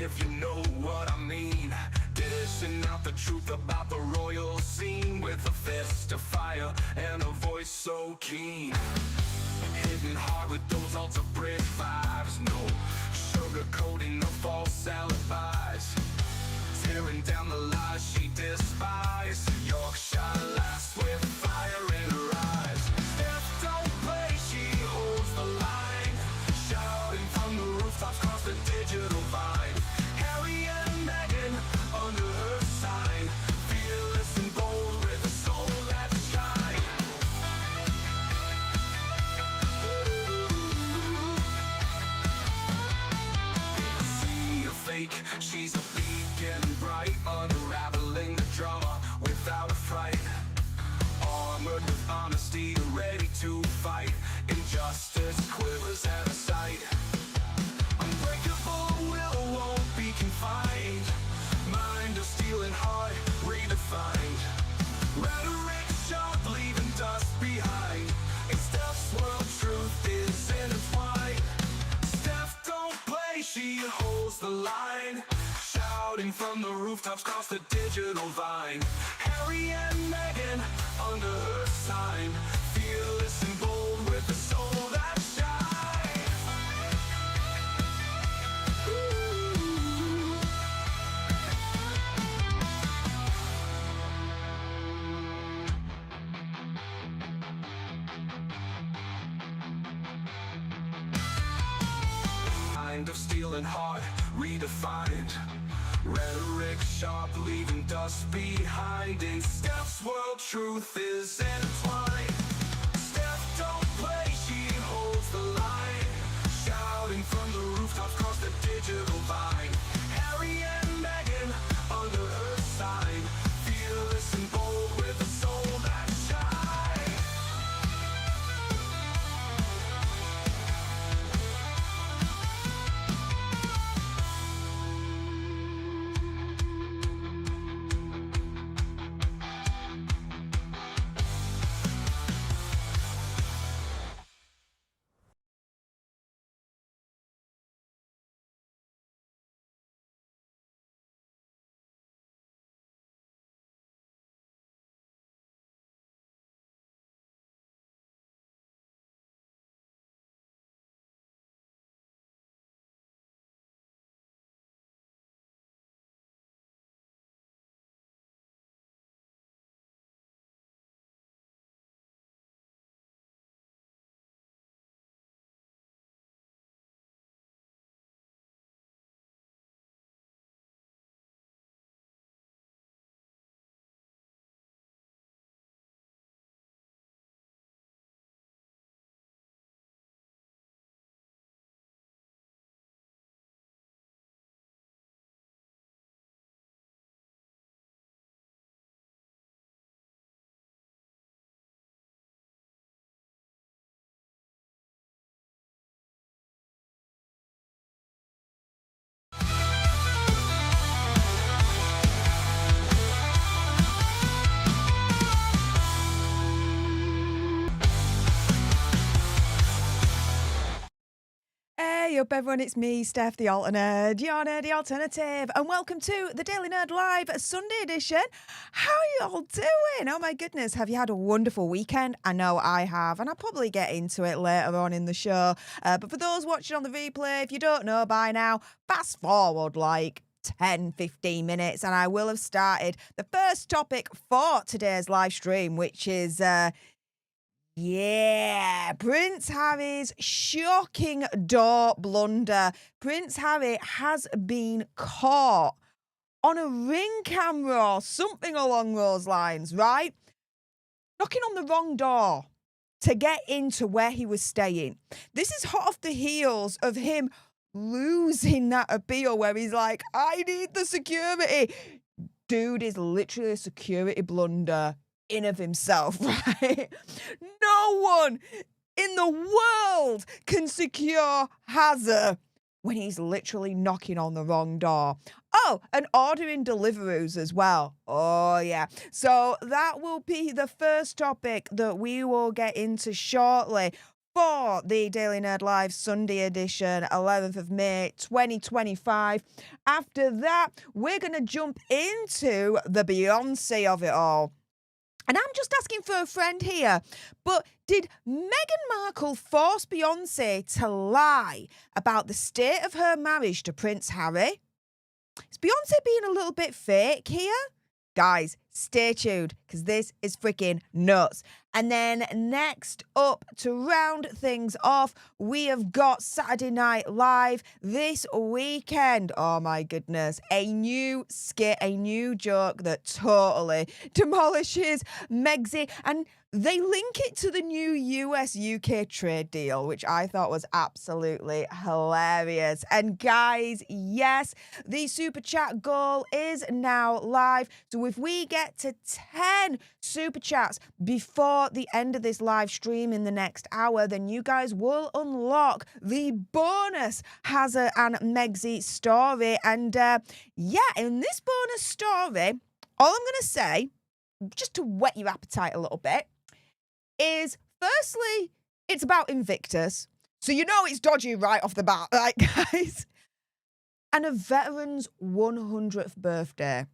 if you know what I mean. Dishing out the truth about the royal scene with a fist of fire and a voice so keen. Hitting hard with those altar brick vibes, no sugarcoating the false alibis. Tearing down the lies she despises. Yorkshire lass with fire in her eyes. Stef don't play, she holds the line. Shouting from the rooftops across the digital vine. Harry and Meghan under her sign. Fearless and bold with a soul that shines. In a sea of fake, she's a beacon bright, unraveling the drama without a fright. Armored with honesty, ready to fight. Injustice quivers at her sight. Unbreakable will won't be confined. Mind of steel and heart redefined. Rhetoric sharp, leaving dust behind. In Stef's world, truth is intertwined. Stef don't play, she holds the line. Shouting from the rooftops across the digital vine. Harry and Meghan under her sign. Fearless and bold with a soul that shines. Mind of steel and heart redefined. Rhetoric sharp, leaving dust behind. In Stef's world, truth is intertwined. Stef don't play, she holds the line. Shouting from the rooftops across the digital vine. Harry and Meghan under her sign. Fearless and bold with a soul that shines. Hey up everyone, it's me, Stef, the alternate, your nerdy alternative, and welcome to the Daily Nerd Live Sunday edition. How are you all doing? Oh my goodness, have you had a wonderful weekend? I know I have, and I'll probably get into it later on in the show. But for those watching on the replay, if you don't know by now, fast forward like 10, 15 minutes, and I will have started the first topic for today's live stream, which is... Prince Harry's shocking door blunder. Prince Harry has been caught on a ring camera or something along those lines, right? Knocking on the wrong door to get into where he was staying. This is hot off the heels of him losing that appeal where he's like, I need the security. Dude is literally a security blunder in of himself, right? No one in the world can secure Hazard when he's literally knocking on the wrong door. Oh, and ordering Deliveroo's as well. Oh, yeah. So that will be the first topic that we will get into shortly. for the Daily Nerd Live Sunday edition, 11th of May, 2025. After that, we're going to jump into the Beyonce of it all. And I'm just asking for a friend here, but did Meghan Markle force Beyonce to lie about the state of her marriage to Prince Harry? Is Beyonce being a little bit fake here? Guys, stay tuned, because this is freaking nuts. And then next up, to round things off, we have got Saturday Night Live this weekend. Oh my goodness. A new skit, a new joke that totally demolishes Megxy. And they link it to the new US-UK trade deal, which I thought was absolutely hilarious. And guys, yes, the Super Chat goal is now live. So if we get to 10 Super Chats before the end of this live stream in the next hour, then you guys will unlock the bonus Hazza and Megxy story. And yeah, in this bonus story, all I'm going to say, just to whet your appetite a little bit, is firstly, it's about Invictus. So you know it's dodgy right off the bat, right, guys? And a veteran's 100th birthday.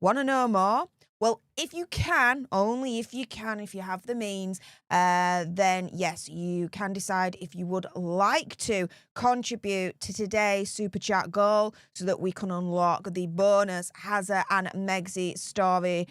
Want to know more? Well, if you can, only if you can, if you have the means, then yes, you can decide if you would like to contribute to today's Super Chat goal so that we can unlock the bonus Hazza and Megxy story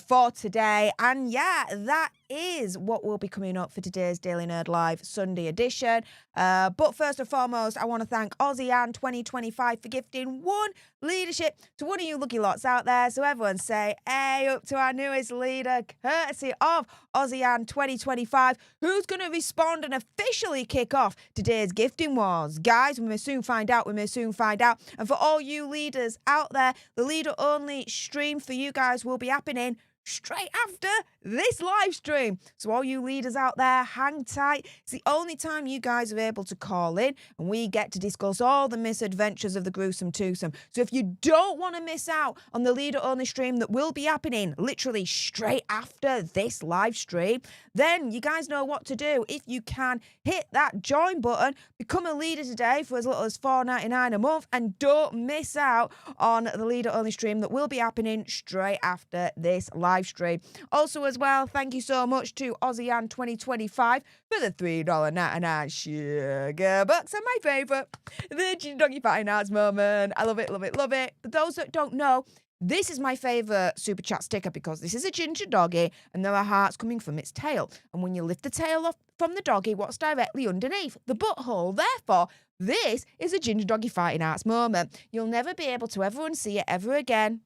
for today. And yeah, that is what will be coming up for today's Daily Nerd Live Sunday edition. But first and foremost, I want to thank Aussie Ann 2025 for gifting one leadership to one of you lucky lots out there. So everyone say, hey, up to our newest leader, courtesy of Aussie Ann 2025, who's going to respond and officially kick off today's gifting wars. Guys, we may soon find out. We may soon find out. And for all you leaders out there, the leader-only stream for you guys will be happening straight after this live stream. So all you leaders out there, hang tight. It's the only time you guys are able to call in and we get to discuss all the misadventures of the gruesome twosome. So if you don't want to miss out on the leader only stream that will be happening literally straight after this live stream, then you guys know what to do. If you can, hit that join button, become a leader today for as little as $4.99 a month, and don't miss out on the leader only stream that will be happening straight after this live stream. Also as well, thank you so much to Aussie Ann 2025 for the $3.99 sugar bucks. And my favourite, the Ginger Doggy Fighting Arts moment. I love it, love it, love it. For those that don't know, this is my favourite Super Chat sticker because this is a ginger doggy and there are hearts coming from its tail. And when you lift the tail off from the doggy, what's directly underneath? The butthole. Therefore, this is a Ginger Doggy Fighting Arts moment. You'll never be able to ever unsee it ever again.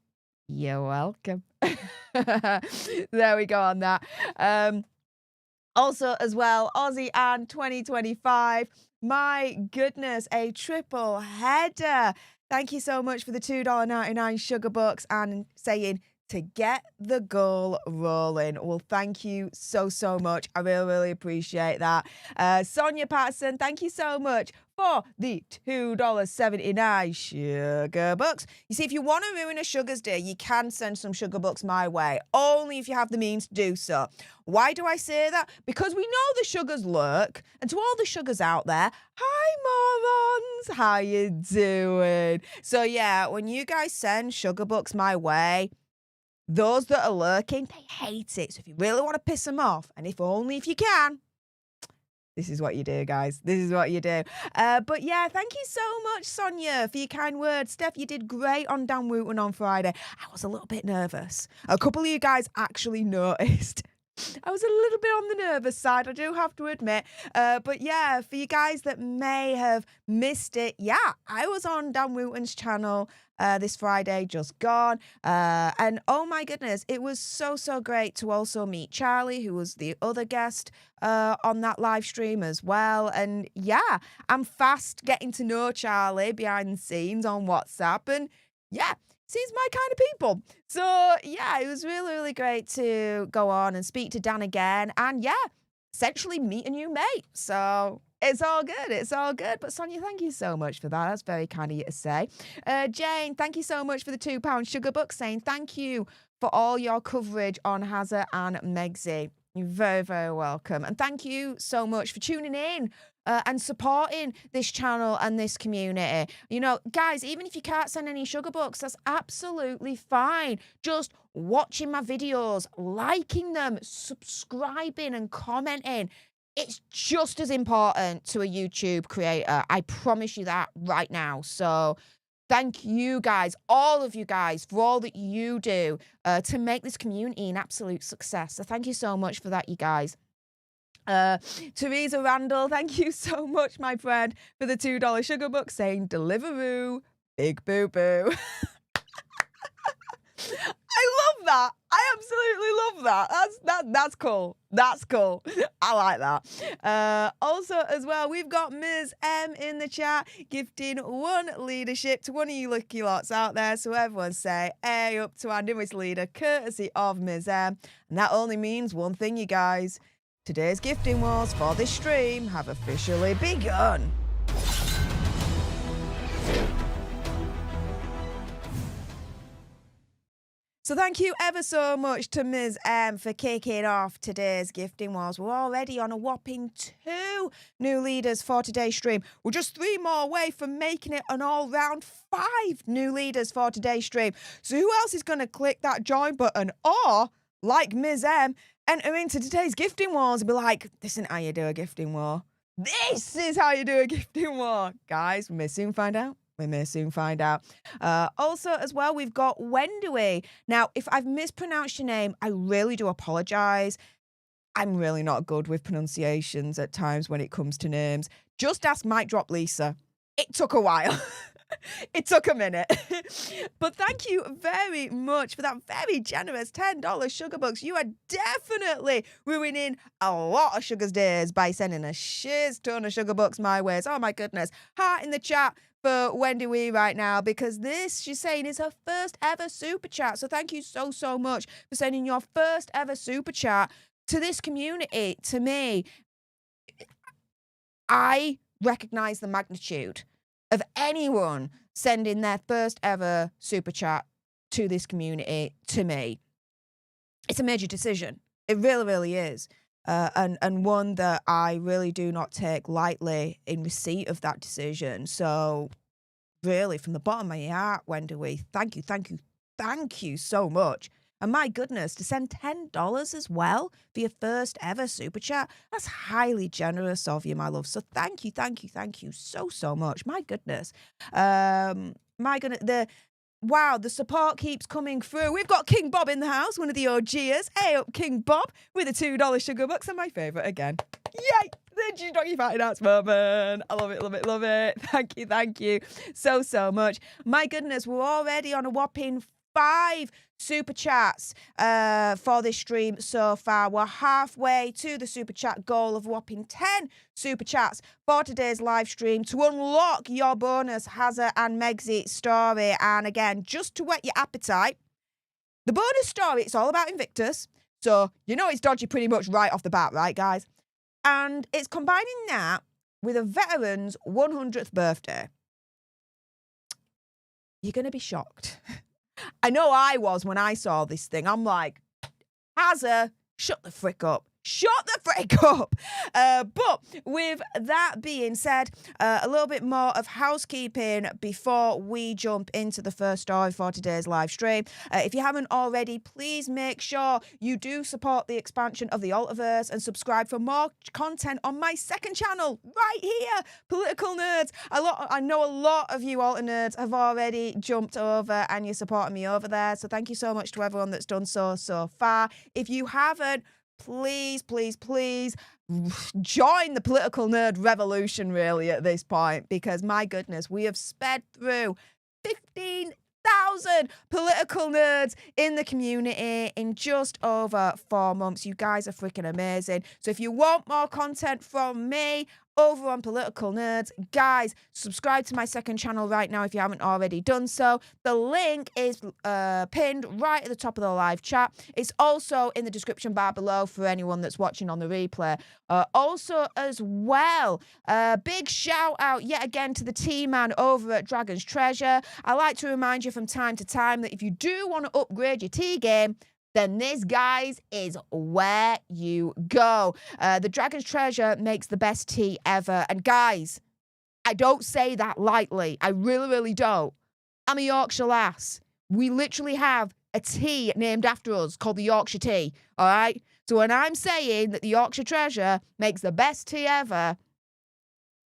You're welcome. There we go on that. Also, as well, Aussie Ann 2025. My goodness, a triple header. Thank you so much for the $2.99 sugar bucks and saying to get the goal rolling. Well, thank you so, so much. I really, really appreciate that. Sonia Patterson, thank you so much for the $2.79 sugar bucks. You see, if you want to ruin a sugar's day, you can send some sugar bucks my way, only if you have the means to do so. Why do I say that? Because we know the sugars lurk, and to all the sugars out there, hi morons, how you doing? So yeah, when you guys send sugar bucks my way, those that are lurking, they hate it. So if you really want to piss them off, and if only if you can, this is what you do, guys. This is what you do. But yeah, thank you so much, Sonia, for your kind words. Stef, you did great on Dan Wooten on Friday. I was a little bit nervous. A couple of you guys actually noticed. I was a little bit on the nervous side, I do have to admit. But yeah, for you guys that may have missed it, yeah, I was on Dan Wooten's channel this Friday, just gone. And oh my goodness, it was so, so great to also meet Charlie, who was the other guest on that live stream as well. And yeah, I'm fast getting to know Charlie behind the scenes on WhatsApp. And yeah, seems my kind of people. So yeah, it was really, really great to go on and speak to Dan again. And yeah, essentially meet a new mate. So it's all good. It's all good. But Sonia, thank you so much for that. That's very kind of you to say. Jane, thank you so much for the £2 sugar bucks, saying thank you for all your coverage on Hazza and Megxy. You're very, very welcome. And thank you so much for tuning in and supporting this channel and this community. You know, guys, even if you can't send any sugar bucks, that's absolutely fine. Just watching my videos, liking them, subscribing and commenting. It's just as important to a YouTube creator. I promise you that right now. So thank you guys, all of you guys, for all that you do to make this community an absolute success. So thank you so much for that, you guys. Teresa Randall, thank you so much, my friend, for the $2 sugar buck saying Deliveroo, big boo boo. I love that. I absolutely love that. That's cool. That's cool. I like that. Also, as well, we've got Ms. M in the chat gifting 1 leadership to one of you lucky lots out there. So everyone say, hey, up to our newest leader, courtesy of Ms. M. And that only means one thing, you guys. Today's gifting wars for this stream have officially begun. So thank you ever so much to Ms. M for kicking off today's gifting wars. We're already on a whopping 2 new leaders for today's stream. We're just 3 more away from making it an all-round 5 new leaders for today's stream. So who else is going to click that join button or, like Ms. M, enter into today's gifting wars and be like, this isn't how you do a gifting war. This is how you do a gifting war. Guys, we may soon find out. We may soon find out. Also, as well, we've got Wendy. Now, if I've mispronounced your name, I really do apologise. I'm really not good with pronunciations at times when it comes to names. Just ask Mic Drop Lisa. It took a while. It took a minute. But thank you very much for that very generous $10 sugar bucks. You are definitely ruining a lot of Sugar's days by sending a shiz ton of sugar bucks my ways. Oh my goodness. Heart in the chat for Wendy Wee right now, because this, she's saying, is her first ever super chat. So thank you so, so much for sending your first ever super chat to this community. To me, I recognize the magnitude of anyone sending their first ever super chat to this community. To me, it's a major decision. It really, really is. And one that I really do not take lightly in receipt of that decision. So really, from the bottom of my heart, Wendy Wee, thank you so much. And my goodness, to send $10 as well for your first ever super chat, that's highly generous of you, my love. So thank you so, so much. My goodness. Wow, the support keeps coming through. We've got King Bob in the house, one of the OGers. Hey up, King Bob, with a $2 sugar bucks, and my favourite again. Yay! The doggy fighting arts moment. I love it, love it, love it. Thank you so, so much. My goodness, we're already on a whopping 5 super chats for this stream so far. We're halfway to the super chat goal of a whopping 10 super chats for today's live stream to unlock your bonus Hazza and Megsy story. And again, just to whet your appetite, the bonus story, it's all about Invictus. So you know it's dodgy pretty much right off the bat, right, guys? And it's combining that with a veteran's 100th birthday. You're going to be shocked. I know I was when I saw this thing. I'm like, Hazza, shut the frick up. Shut the frick up. But with that being said, a little bit more of housekeeping before we jump into the first story for today's live stream. If you haven't already, please make sure you do support the expansion of the Altiverse and subscribe for more content on my second channel right here, Political Nerds. I know a lot of you Alter Nerds have already jumped over and you're supporting me over there. So thank you so much to everyone that's done so far. If you haven't, please join the Political Nerd revolution really at this point, because my goodness, we have sped through 15,000 political nerds in the community in just over 4 months. You guys are freaking amazing. So if you want more content from me over on Political Nerds, guys, subscribe to my second channel right now if you haven't already done so. The link is pinned right at the top of the live chat. It's also in the description bar below for anyone that's watching on the replay. Also, as well, big shout out yet again to the T-Man over at Dragon's Treasure. I like to remind you from time to time that if you do want to upgrade your tea game, then this, guys, is where you go. The Dragon's Treasure makes the best tea ever. And guys, I don't say that lightly. I really, really don't. I'm a Yorkshire lass. We literally have a tea named after us called the Yorkshire tea, all right? So when I'm saying that the Yorkshire Treasure makes the best tea ever,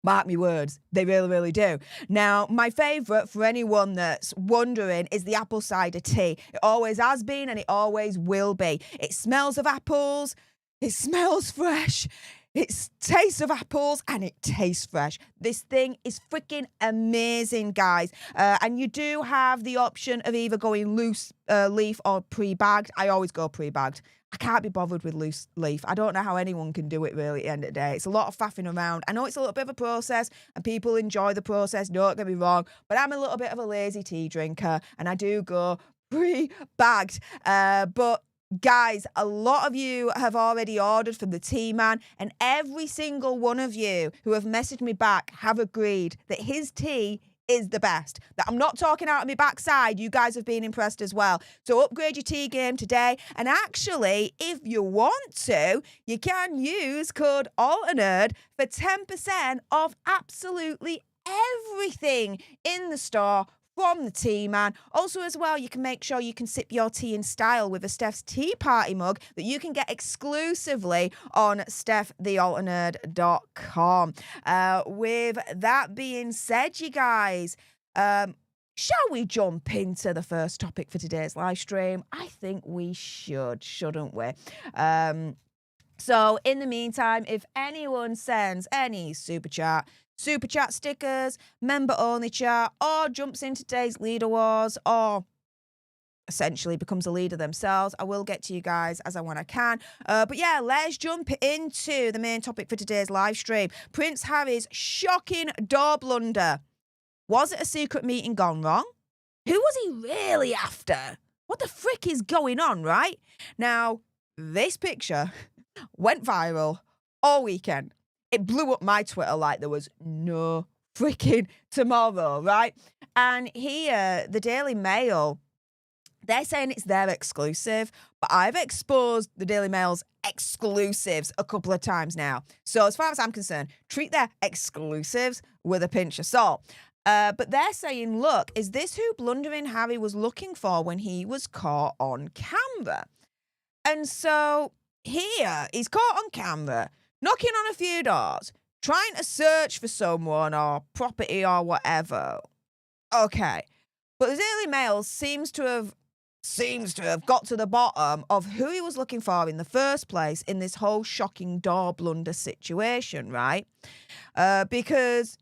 mark me words, they really, really do. Now, my favourite, for anyone that's wondering, is the apple cider tea. It always has been and it always will be. It smells of apples, it smells fresh, it tastes of apples, and it tastes fresh. This thing is freaking amazing, guys. And you do have the option of either going loose leaf or pre-bagged. I always go pre-bagged. I can't be bothered with loose leaf. I don't know how anyone can do it, really, at the end of the day. It's a lot of faffing around. I know it's a little bit of a process, and people enjoy the process, don't get me wrong, but I'm a little bit of a lazy tea drinker, and I do go pre-bagged. But guys, a lot of you have already ordered from the tea man, and every single one of you who have messaged me back have agreed that his tea is the best. That I'm not talking out of my backside. You guys have been impressed as well. So upgrade your tea game today. And actually, if you want to, you can use code ALTERNERD for 10% off absolutely everything in the store from the tea man. Also, as well, you can make sure you can sip your tea in style with a Stef's Tea Party mug that you can get exclusively on stefthealternerd.com. With that being said, you guys, shall we jump into the first topic for today's live stream? I think we should, shouldn't we? So in the meantime, if anyone sends any super chat stickers, member-only chat, or jumps into today's leader wars, or essentially becomes a leader themselves, I will get to you guys as and when I can. But yeah, let's jump into the main topic for today's live stream. Prince Harry's shocking door blunder. Was it a secret meeting gone wrong? Who was he really after? What the frick is going on, right? Now, this picture went viral all weekend. It blew up my Twitter like there was no freaking tomorrow, right? And here, the Daily Mail, they're saying it's their exclusive, but I've exposed the Daily Mail's exclusives a couple of times now. So as far as I'm concerned, treat their exclusives with a pinch of salt. But they're saying, look, is this who blundering Harry was looking for when he was caught on camera? And so here, he's caught on camera, knocking on a few doors, trying to search for someone or property or whatever. Okay. But the Daily Mail seems to have got to the bottom of who he was looking for in the first place in this whole shocking door blunder situation, right? Because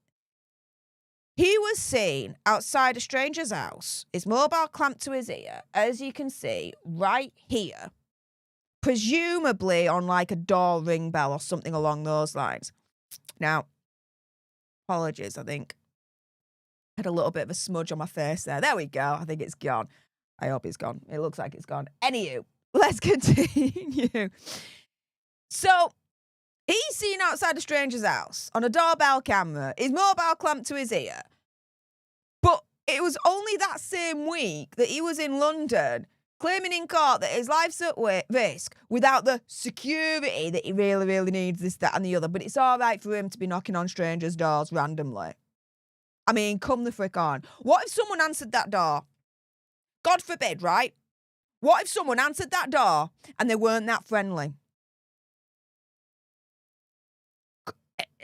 he was seen outside a stranger's house, his mobile clamped to his ear, as you can see right here, presumably on like a door ring bell or something along those lines. Now, apologies, I think I had a little bit of a smudge on my face there. There we go. I think it's gone. I hope it's gone. It looks like it's gone. Anywho, let's continue. So, he's seen outside a stranger's house on a doorbell camera, his mobile clamped to his ear. But it was only that same week that he was in London claiming in court that his life's at risk without the security that he really, really needs, this, that, and the other. But it's all right for him to be knocking on strangers' doors randomly. I mean, come the frick on. What if someone answered that door? God forbid, right? What if someone answered that door and they weren't that friendly?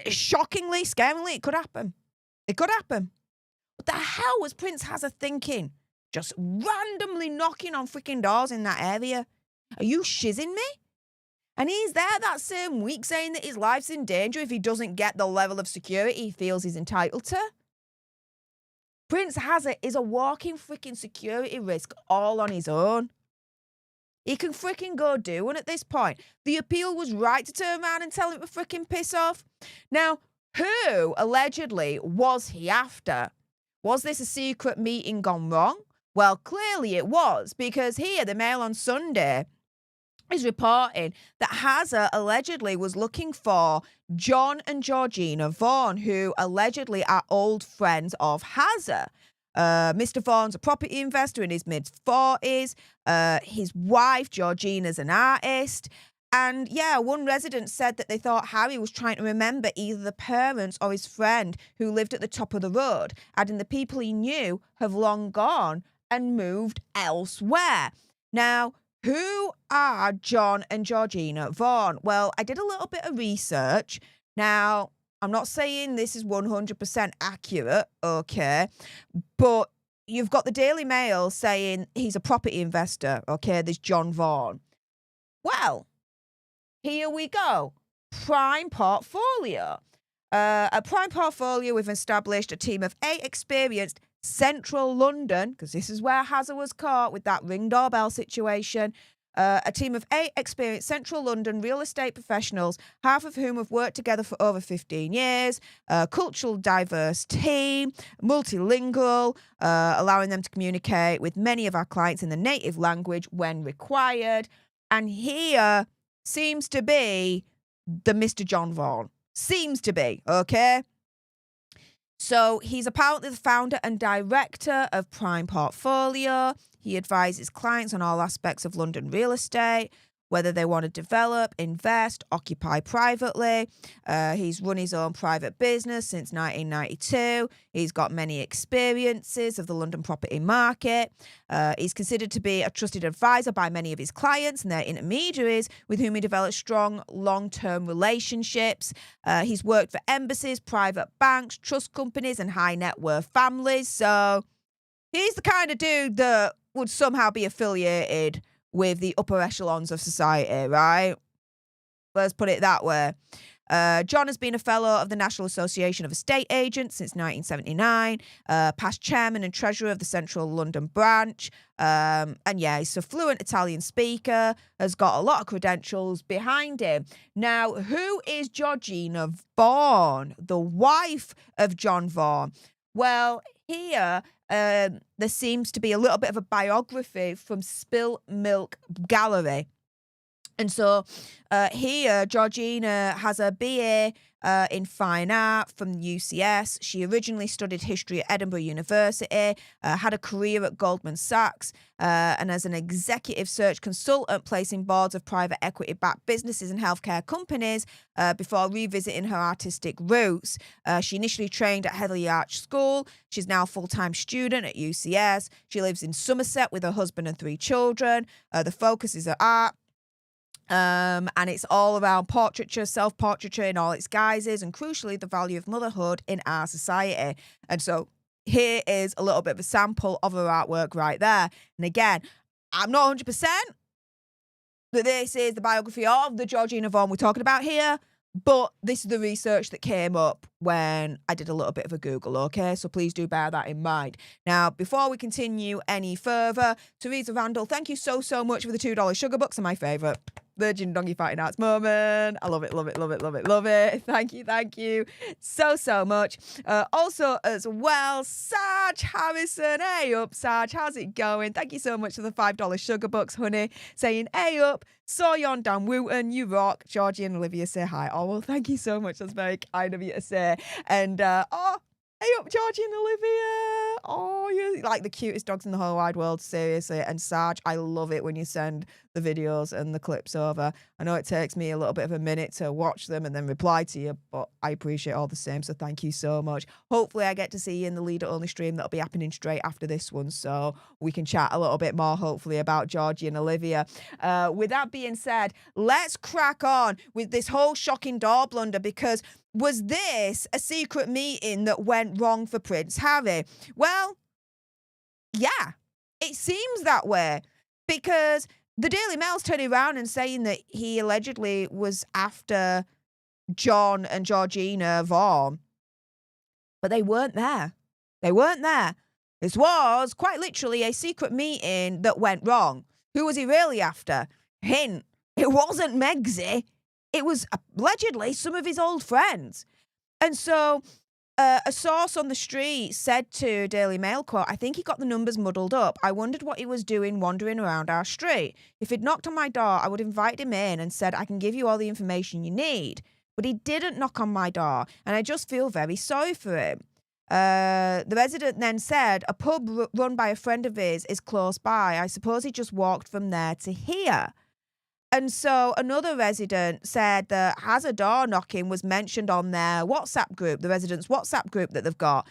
Shockingly, scaringly, it could happen. It could happen. What the hell was Prince Hazard thinking? Just randomly knocking on freaking doors in that area? Are you shizzing me? And he's there that same week saying that his life's in danger if he doesn't get the level of security he feels he's entitled to. Prince Hazard is a walking freaking security risk all on his own. He can freaking go do one at this point. The appeal was right to turn around and tell him to freaking piss off. Now, who allegedly was he after? Was this a secret meeting gone wrong? Well, clearly it was, because here, the Mail on Sunday is reporting that Hazard allegedly was looking for John and Georgina Vaughan, who allegedly are old friends of Hazard. Mr. Vaughan's a property investor in his mid-40s. His wife, Georgina's an artist. And yeah, one resident said that they thought Harry was trying to remember either the parents or his friend who lived at the top of the road, adding the people he knew have long gone and moved elsewhere. Now, who are John and Georgina Vaughan? Well, I did a little bit of research. Now, I'm not saying this is 100% accurate, okay, but you've got the Daily Mail saying he's a property investor, okay, there's John Vaughan. Well, here we go. Prime Portfolio. At Prime Portfolio, we've established a team of 8 experienced Central London, because this is where Hazza was caught with that Ring doorbell situation. A team of 8 experienced Central London real estate professionals, half of whom have worked together for over 15 years, cultural diverse team, multilingual, allowing them to communicate with many of our clients in the native language when required. And here seems to be the Mr. John Vaughan. Seems to be, okay? So he's apparently the founder and director of Prime Portfolio. He advises clients on all aspects of London real estate, whether they want to develop, invest, occupy privately. He's run his own private business since 1992. He's got many experiences of the London property market. He's considered to be a trusted advisor by many of his clients and their intermediaries with whom he develops strong long-term relationships. He's worked for embassies, private banks, trust companies and high net worth families. So he's the kind of dude that would somehow be affiliated with the upper echelons of society, right? Let's put it that way. John has been a fellow of the National Association of Estate Agents since 1979, past chairman and treasurer of the Central London branch. And yeah, he's a fluent Italian speaker, has got a lot of credentials behind him. Now, who is Georgina Vaughan, the wife of John Vaughan? Well, here, there seems to be a little bit of a biography from Spill Milk Gallery. And so here, Georgina has a BA in fine art from UCS. She originally studied history at Edinburgh University, had a career at Goldman Sachs, and as an executive search consultant, placing boards of private equity-backed businesses and healthcare companies before revisiting her artistic roots. She initially trained at Heatherley Arch School. She's now a full-time student at UCS. She lives in Somerset with her husband and 3 children. The focus is at art. And it's all around portraiture, self-portraiture in all its guises, and crucially, the value of motherhood in our society. And so here is a little bit of a sample of her artwork right there. And again, I'm not 100% that this is the biography of the Georgina Vaughan we're talking about here, but this is the research that came up when I did a little bit of a Google, okay? So please do bear that in mind. Now, before we continue any further, Teresa Randall, thank you so much for the $2 sugar bucks. Are my favourite. Virgin Donkey Fighting Arts moment. I love it, love it, love it, love it, love it. Thank you so much. Also as well, Sarge Harrison. Hey up, Sarge, how's it going? Thank you so much for the $5 sugar bucks, honey. Saying, hey up, saw you on Dan Wooten, you rock. Georgie and Olivia say hi. Oh, well, thank you so much. That's very kind of you to say. And, hey up, Georgie and Olivia. Oh, you're like the cutest dogs in the whole wide world, seriously. And Sarge, I love it when you send the videos and the clips over. I know it takes me a little bit of a minute to watch them and then reply to you, but I appreciate all the same, so thank you so much. Hopefully I get to see you in the leader-only stream that'll be happening straight after this one, so we can chat a little bit more, hopefully, about Georgie and Olivia. With that being said, let's crack on with this whole shocking door blunder, because was this a secret meeting that went wrong for Prince Harry? Well, yeah, it seems that way, because the Daily Mail's turning around and saying that he allegedly was after John and Georgina Vaughan, but they weren't there. They weren't there. This was quite literally a secret meeting that went wrong. Who was he really after? Hint, it wasn't Megxie. It was allegedly some of his old friends. And so a source on the street said to Daily Mail, quote, I think he got the numbers muddled up. I wondered what he was doing wandering around our street. If he'd knocked on my door, I would have invited him in and said, I can give you all the information you need. But he didn't knock on my door, and I just feel very sorry for him. The resident then said, a pub run by a friend of his is close by. I suppose he just walked from there to here. And so another resident said that has a door knocking was mentioned on their WhatsApp group, the residents' WhatsApp group that they've got,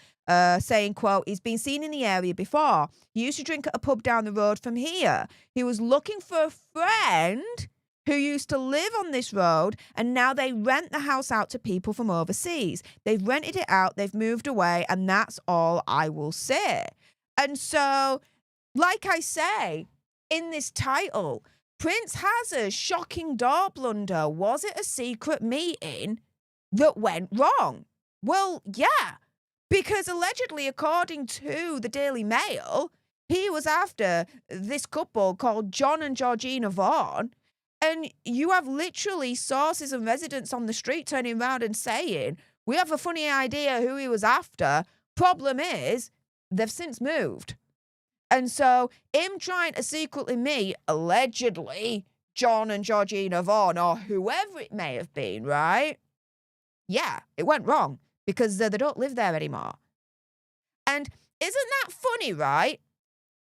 saying, quote, he's been seen in the area before. He used to drink at a pub down the road from here. He was looking for a friend who used to live on this road, and now they rent the house out to people from overseas. They've rented it out, they've moved away, and that's all I will say. And so, like I say, in this title, Prince Hazard's shocking door blunder, was it a secret meeting that went wrong? Well, yeah, because allegedly, according to the Daily Mail, he was after this couple called John and Georgina Vaughan, and you have literally sources and residents on the street turning around and saying, we have a funny idea who he was after. Problem is, they've since moved. And so him trying to secretly meet, allegedly, John and Georgina Vaughan, or whoever it may have been, right? Yeah, it went wrong because they don't live there anymore. And isn't that funny, right?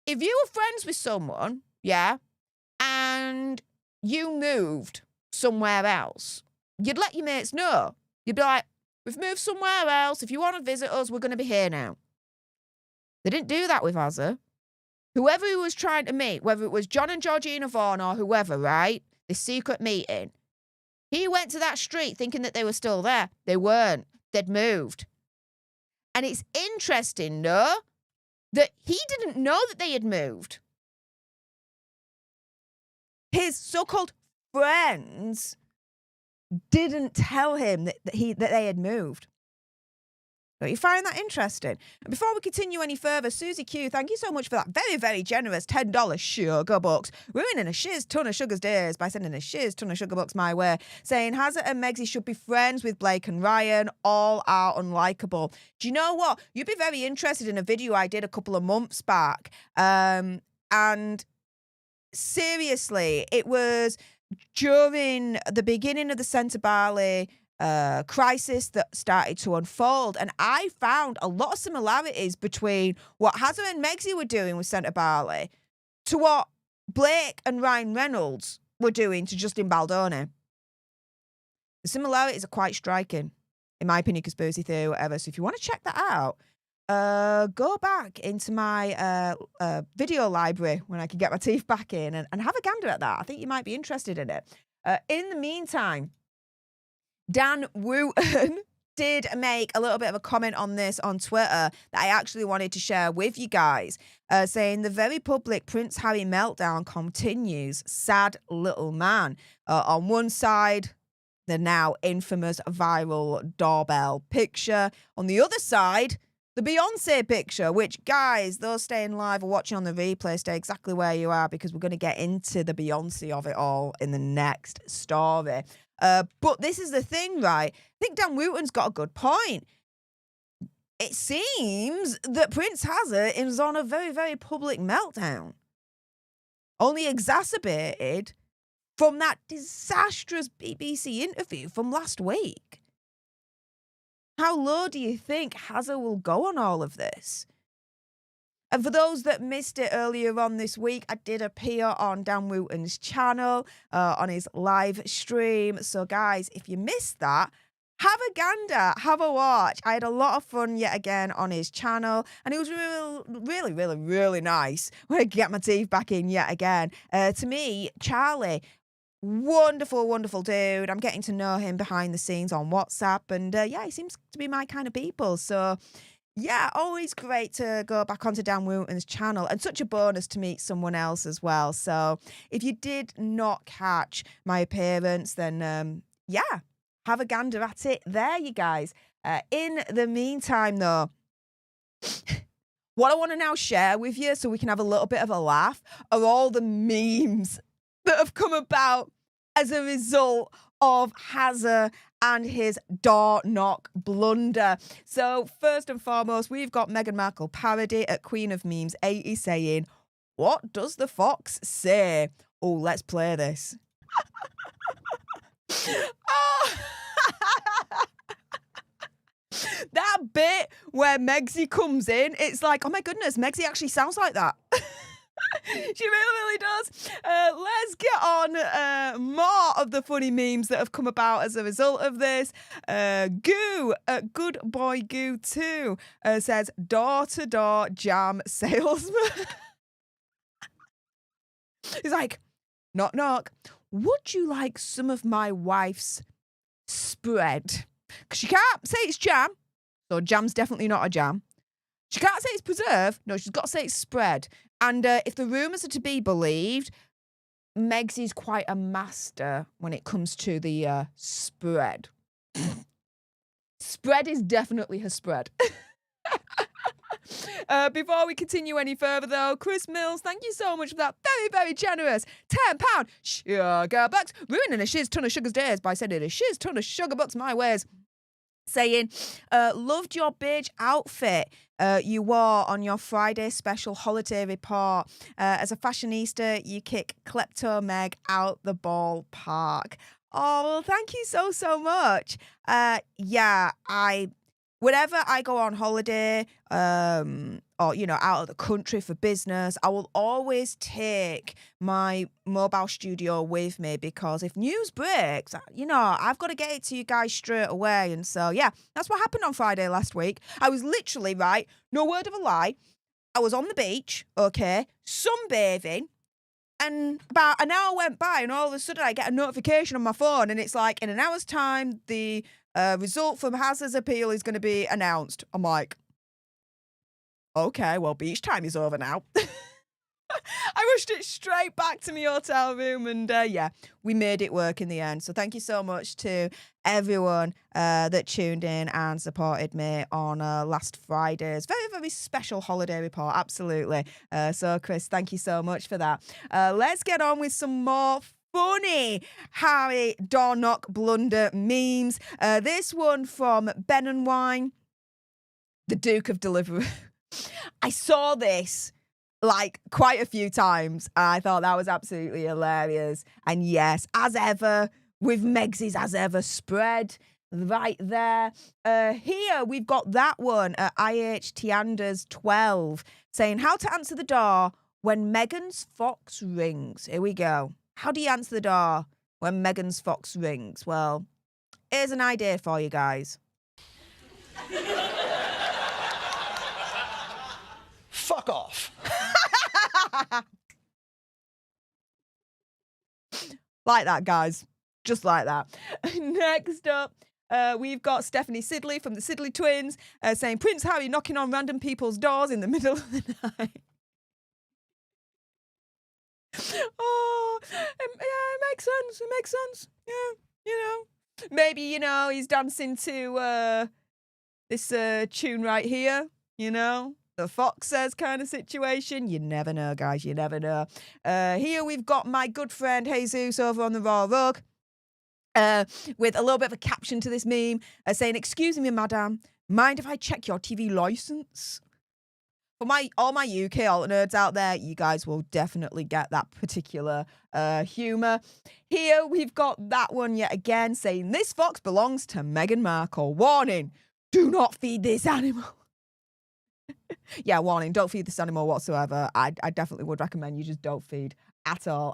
If you were friends with someone, yeah, and you moved somewhere else, you'd let your mates know. You'd be like, we've moved somewhere else. If you want to visit us, we're going to be here now. They didn't do that with Hazard. Whoever he was trying to meet, whether it was John and Georgina Vaughan or whoever, right? This secret meeting. He went to that street thinking that they were still there. They weren't. They'd moved. And it's interesting, no? That he didn't know that they had moved. His so-called friends didn't tell him that they had moved. Don't you find that interesting? And before we continue any further, Susie Q, thank you so much for that very, very generous $10 sugar bucks. Ruining a shiz ton of sugar's days by sending a shiz ton of sugar bucks my way, saying Hazard and Megzy should be friends with Blake and Ryan. All are unlikable. Do you know what? You'd be very interested in a video I did a couple of months back. And seriously, it was during the beginning of the Centre Barley crisis that started to unfold, and I found a lot of similarities between what Hazard and Megzy were doing with Centre Barley to what Blake and Ryan Reynolds were doing to Justin Baldoni. The similarities are quite striking, in my opinion, conspiracy theory, whatever. So if you want to check that out, go back into my video library when I can get my teeth back in and have a gander at that. I think you might be interested in it. In the meantime, Dan Wooten did make a little bit of a comment on this on Twitter that I actually wanted to share with you guys, saying the very public Prince Harry meltdown continues. Sad little man. On one side, the now infamous viral doorbell picture. On the other side, the Beyonce picture, which, guys, those staying live or watching on the replay, stay exactly where you are because we're going to get into the Beyonce of it all in the next story. But this is the thing, right? I think Dan Wooten's got a good point. It seems that Prince Hazard is on a very, very public meltdown. Only exacerbated from that disastrous BBC interview from last week. How low do you think Hazard will go on all of this? And for those that missed it earlier on this week, I did appear on Dan Wooten's channel, on his live stream. So guys, if you missed that, have a gander, have a watch. I had a lot of fun yet again on his channel, and it was really nice when I could get my teeth back in yet again. To me, Charlie, wonderful dude. I'm getting to know him behind the scenes on WhatsApp, and yeah, he seems to be my kind of people. So yeah, always great to go back onto Dan Wooten's channel, and such a bonus to meet someone else as well. So if you did not catch my appearance, then yeah, have a gander at it there, you guys. In the meantime, though, what I want to now share with you so we can have a little bit of a laugh are all the memes that have come about as a result of Hazard and his door knock blunder. So first and foremost, we've got Meghan Markle parody at Queen of Memes 80 saying, "What does the fox say?" Oh, let's play this. Oh. That bit where Megsy comes in, it's like, oh my goodness, Megsy actually sounds like that. She really does. Let's get on more of the funny memes that have come about as a result of this. Goo, Good Boy Goo 2, says, door-to-door jam salesman. He's like, knock, knock. Would you like some of my wife's spread? Because she can't say it's jam, so jam's definitely not a jam. She can't say it's preserve. No, she's got to say it's spread. And if the rumours are to be believed, Megsy's quite a master when it comes to the spread. Spread is definitely her spread. Before we continue any further, though, Chris Mills, thank you so much for that very, very generous £10 sugar bucks, ruining a shiz ton of sugar's days by sending a shiz ton of sugar bucks my ways. Saying, loved your beige outfit you wore on your Friday special holiday report. As a fashionista, you kick Klepto Meg out the ballpark. Oh, well, thank you so much. Yeah, whenever I go on holiday, or, you know, out of the country for business, I will always take my mobile studio with me because if news breaks, you know, I've got to get it to you guys straight away. And so, yeah, that's what happened on Friday last week. I was literally, right, no word of a lie, I was on the beach, okay, sunbathing, and about an hour went by and all of a sudden I get a notification on my phone and it's like, in an hour's time, the result from Hazard's appeal is going to be announced. I'm like, okay, well, beach time is over now. I rushed it straight back to my hotel room and, yeah, we made it work in the end. So thank you so much to everyone that tuned in and supported me on last Friday's very, very special holiday report. Absolutely. So, Chris, thank you so much for that. Let's get on with some more funny Harry door knock blunder memes. This one from Ben and Wine, the Duke of Delivery. I saw this like quite a few times. I thought that was absolutely hilarious. And yes, as ever, with Megsy's as ever spread right there. Here we've got that one at IH Tianders 12 saying how to answer the door when Meghan's fox rings. Here we go. How do you answer the door when Meghan's fox rings? Well, here's an idea for you guys. Fuck off. Like that, guys. Just like that. Next up, we've got Stephanie Sidley from the Sidley Twins saying, Prince Harry knocking on random people's doors in the middle of the night. Oh, yeah, it makes sense. It makes sense. Yeah, you know. Maybe, you know, he's dancing to this tune right here, you know. The Fox Says kind of situation. You never know, guys. You never know. Here we've got my good friend Jesus over on the Raw Rug with a little bit of a caption to this meme saying, excuse me, madam, mind if I check your TV license? For all my UK alt nerds out there, you guys will definitely get that particular humour. Here we've got that one yet again saying, this fox belongs to Meghan Markle. Warning, do not feed this animal. Yeah, warning, don't feed this animal whatsoever. I definitely would recommend you just don't feed at all.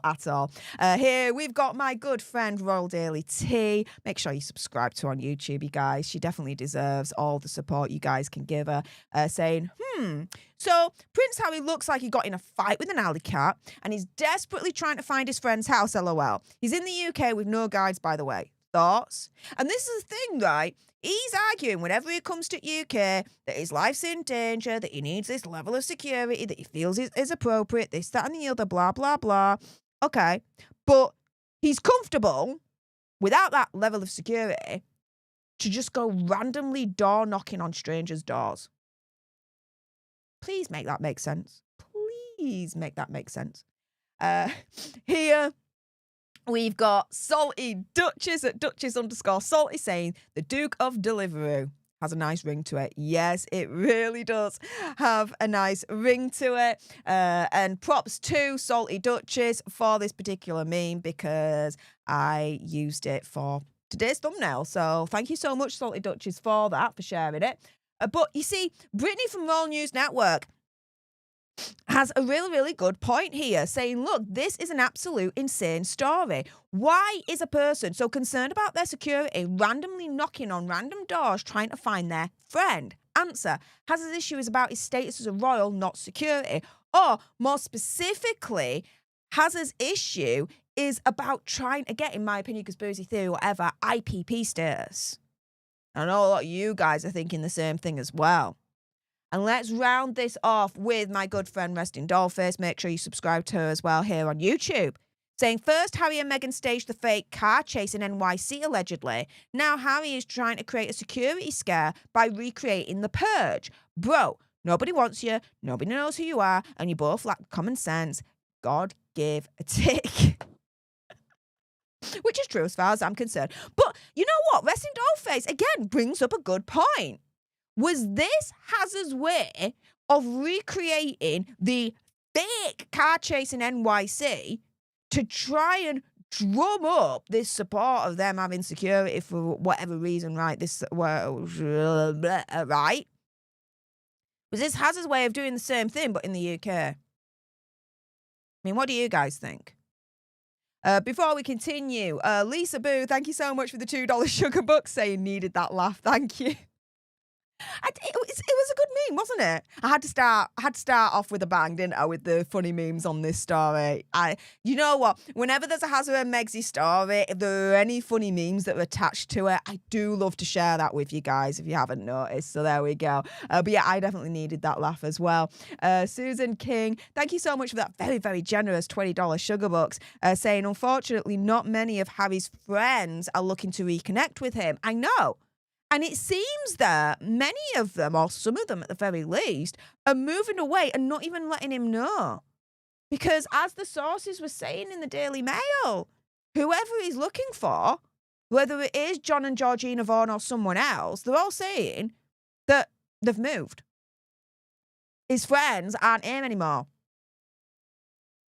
Here we've got my good friend Royal Daily Tea. Make sure you subscribe to her on YouTube, you guys. She definitely deserves all the support you guys can give her. Saying, so Prince Harry looks like he got in a fight with an alley cat and he's desperately trying to find his friend's house, LOL. He's in the UK with no guides, by the way. Thoughts? And this is the thing, right? He's arguing whenever he comes to UK that his life's in danger, that he needs this level of security, that he feels is appropriate, this, that, and the other, blah, blah, blah. Okay. But he's comfortable without that level of security to just go randomly door knocking on strangers' doors. Please make that make sense. Please make that make sense. Here we've got Salty Duchess at Duchess_Salty saying the Duke of Deliveroo has a nice ring to it. Yes, it really does have a nice ring to it. And props to Salty Duchess for this particular meme because I used it for today's thumbnail. So thank you so much, Salty Duchess, for that, for sharing it. But you see, Brittany from Royal News Network has a really, really good point here, saying, look, this is an absolute insane story. Why is a person so concerned about their security randomly knocking on random doors trying to find their friend? Answer, Hazard's issue is about his status as a royal, not security. Or, more specifically, Hazard's issue is about trying to get, in my opinion, conspiracy theory, whatever, IPP status. I know a lot of you guys are thinking the same thing as well. And let's round this off with my good friend Resting Dollface. Make sure you subscribe to her as well here on YouTube. Saying, first, Harry and Meghan staged the fake car chase in NYC, allegedly. Now Harry is trying to create a security scare by recreating The Purge. Bro, nobody wants you, nobody knows who you are, and you both lack common sense. God give a tick. Which is true as far as I'm concerned. But you know what? Resting Dollface, again, brings up a good point. Was this Hazard's way of recreating the fake car chase in NYC to try and drum up this support of them having security for whatever reason, right? Right? Was this Hazard's way of doing the same thing, but in the UK? I mean, what do you guys think? Before we continue, Lisa Boo, thank you so much for the $2 sugar bucks, saying needed that laugh. Thank you. It was a good meme, wasn't it? I had to start off with a bang, didn't I, with the funny memes on this story. You know what? Whenever there's a Hazard and Megsy story, if there are any funny memes that are attached to it, I do love to share that with you guys if you haven't noticed. So there we go. But yeah, I definitely needed that laugh as well. Susan King, thank you so much for that very, very generous $20 sugar bucks, saying, unfortunately, not many of Harry's friends are looking to reconnect with him. I know. And it seems that many of them, or some of them at the very least, are moving away and not even letting him know. Because as the sources were saying in the Daily Mail, whoever he's looking for, whether it is John and Georgina Vaughan or someone else, they're all saying that they've moved. His friends aren't here anymore.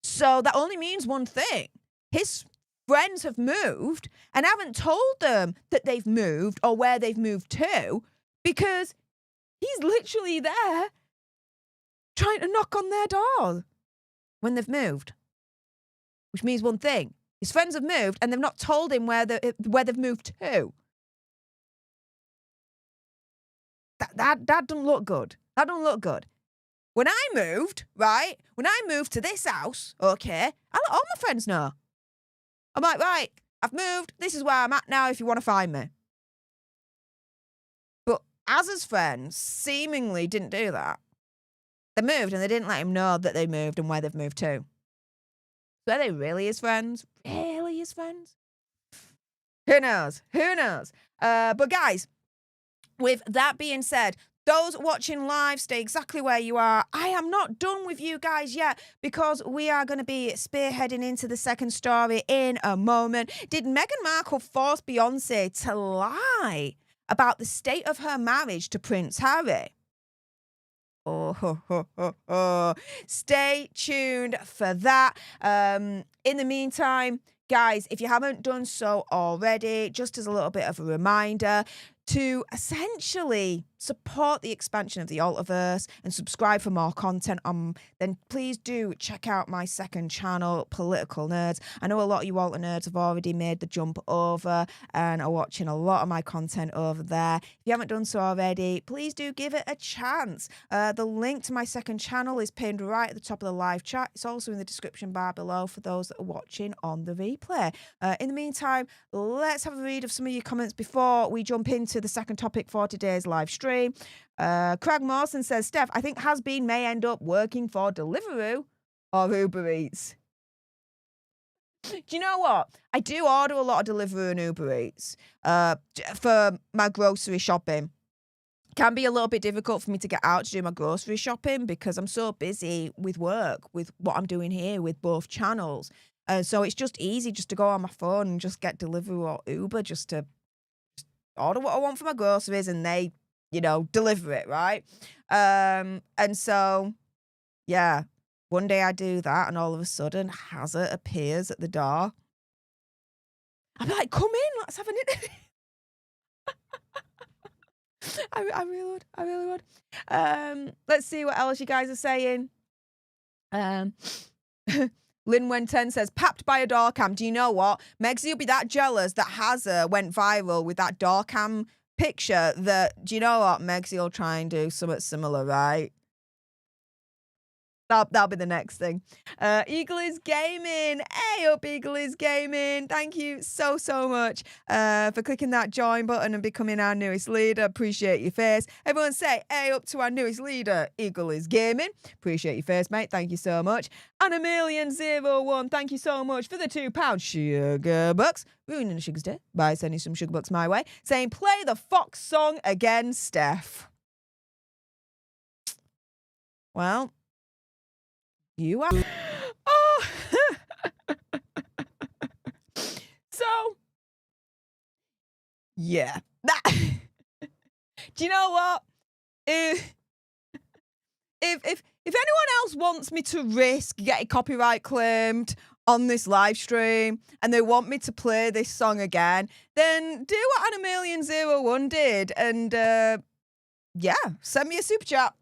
So that only means one thing. His friends have moved and haven't told them that they've moved or where they've moved to, because he's literally there trying to knock on their door when they've moved. Which means one thing. His friends have moved and they've not told him where they've moved to. That doesn't look good. That doesn't look good. When I moved, right? When I moved to this house, okay, I let all my friends know. I'm like, right, I've moved. This is where I'm at now if you want to find me. But Az's friends seemingly didn't do that. They moved and they didn't let him know that they moved and where they've moved to. So are they really his friends? Really his friends? Who knows? Who knows? But guys, with that being said, those watching live, stay exactly where you are. I am not done with you guys yet, because we are going to be spearheading into the second story in a moment. Did Meghan Markle force Beyonce to lie about the state of her marriage to Prince Harry? Oh. Stay tuned for that. In the meantime, guys, if you haven't done so already, just as a little bit of a reminder, to essentially support the expansion of the Altaverse and subscribe for more content, then please do check out my second channel, Political Nerds. I know a lot of you Alta nerds have already made the jump over and are watching a lot of my content over there. If you haven't done so already, please do give it a chance. The link to my second channel is pinned right at the top of the live chat. It's also in the description bar below for those that are watching on the replay. In the meantime, let's have a read of some of your comments before we jump into the second topic for today's live stream. Craig Mawson says, Stef, I think has-been may end up working for Deliveroo or Uber Eats. Do you know what? I do order a lot of Deliveroo and Uber Eats for my grocery shopping. It can be a little bit difficult for me to get out to do my grocery shopping because I'm so busy with work, with what I'm doing here with both channels. So it's just easy just to go on my phone and just get Deliveroo or Uber just to order what I want for my groceries and they, deliver it, right? And so, yeah, one day I do that and all of a sudden Hazard appears at the door. I'm like, come in, let's have an interview. I really would. I really would. Let's see what else you guys are saying. Lynn Wen 10 says, papped by a door cam. Do you know what? Megsy will be that jealous that Hazza went viral with that door cam picture that, do you know what? Megsy will try and do something similar, right? That'll be the next thing. Eagle is Gaming. Hey up, Eagle is Gaming. Thank you so much for clicking that join button and becoming our newest leader. Appreciate your face. Everyone say, hey up to our newest leader, Eagle is Gaming. Appreciate your face, mate. Thank you so much. And Million01, thank you so much for the £2 sugar bucks. Ruining the sugar's day by sending some sugar bucks my way. Saying, play the Fox song again, Steph. Well, you are. Oh. So, yeah. Do you know what? If anyone else wants me to risk getting copyright claimed on this live stream and they want me to play this song again, then do what Animalion01 did and yeah, send me a super chat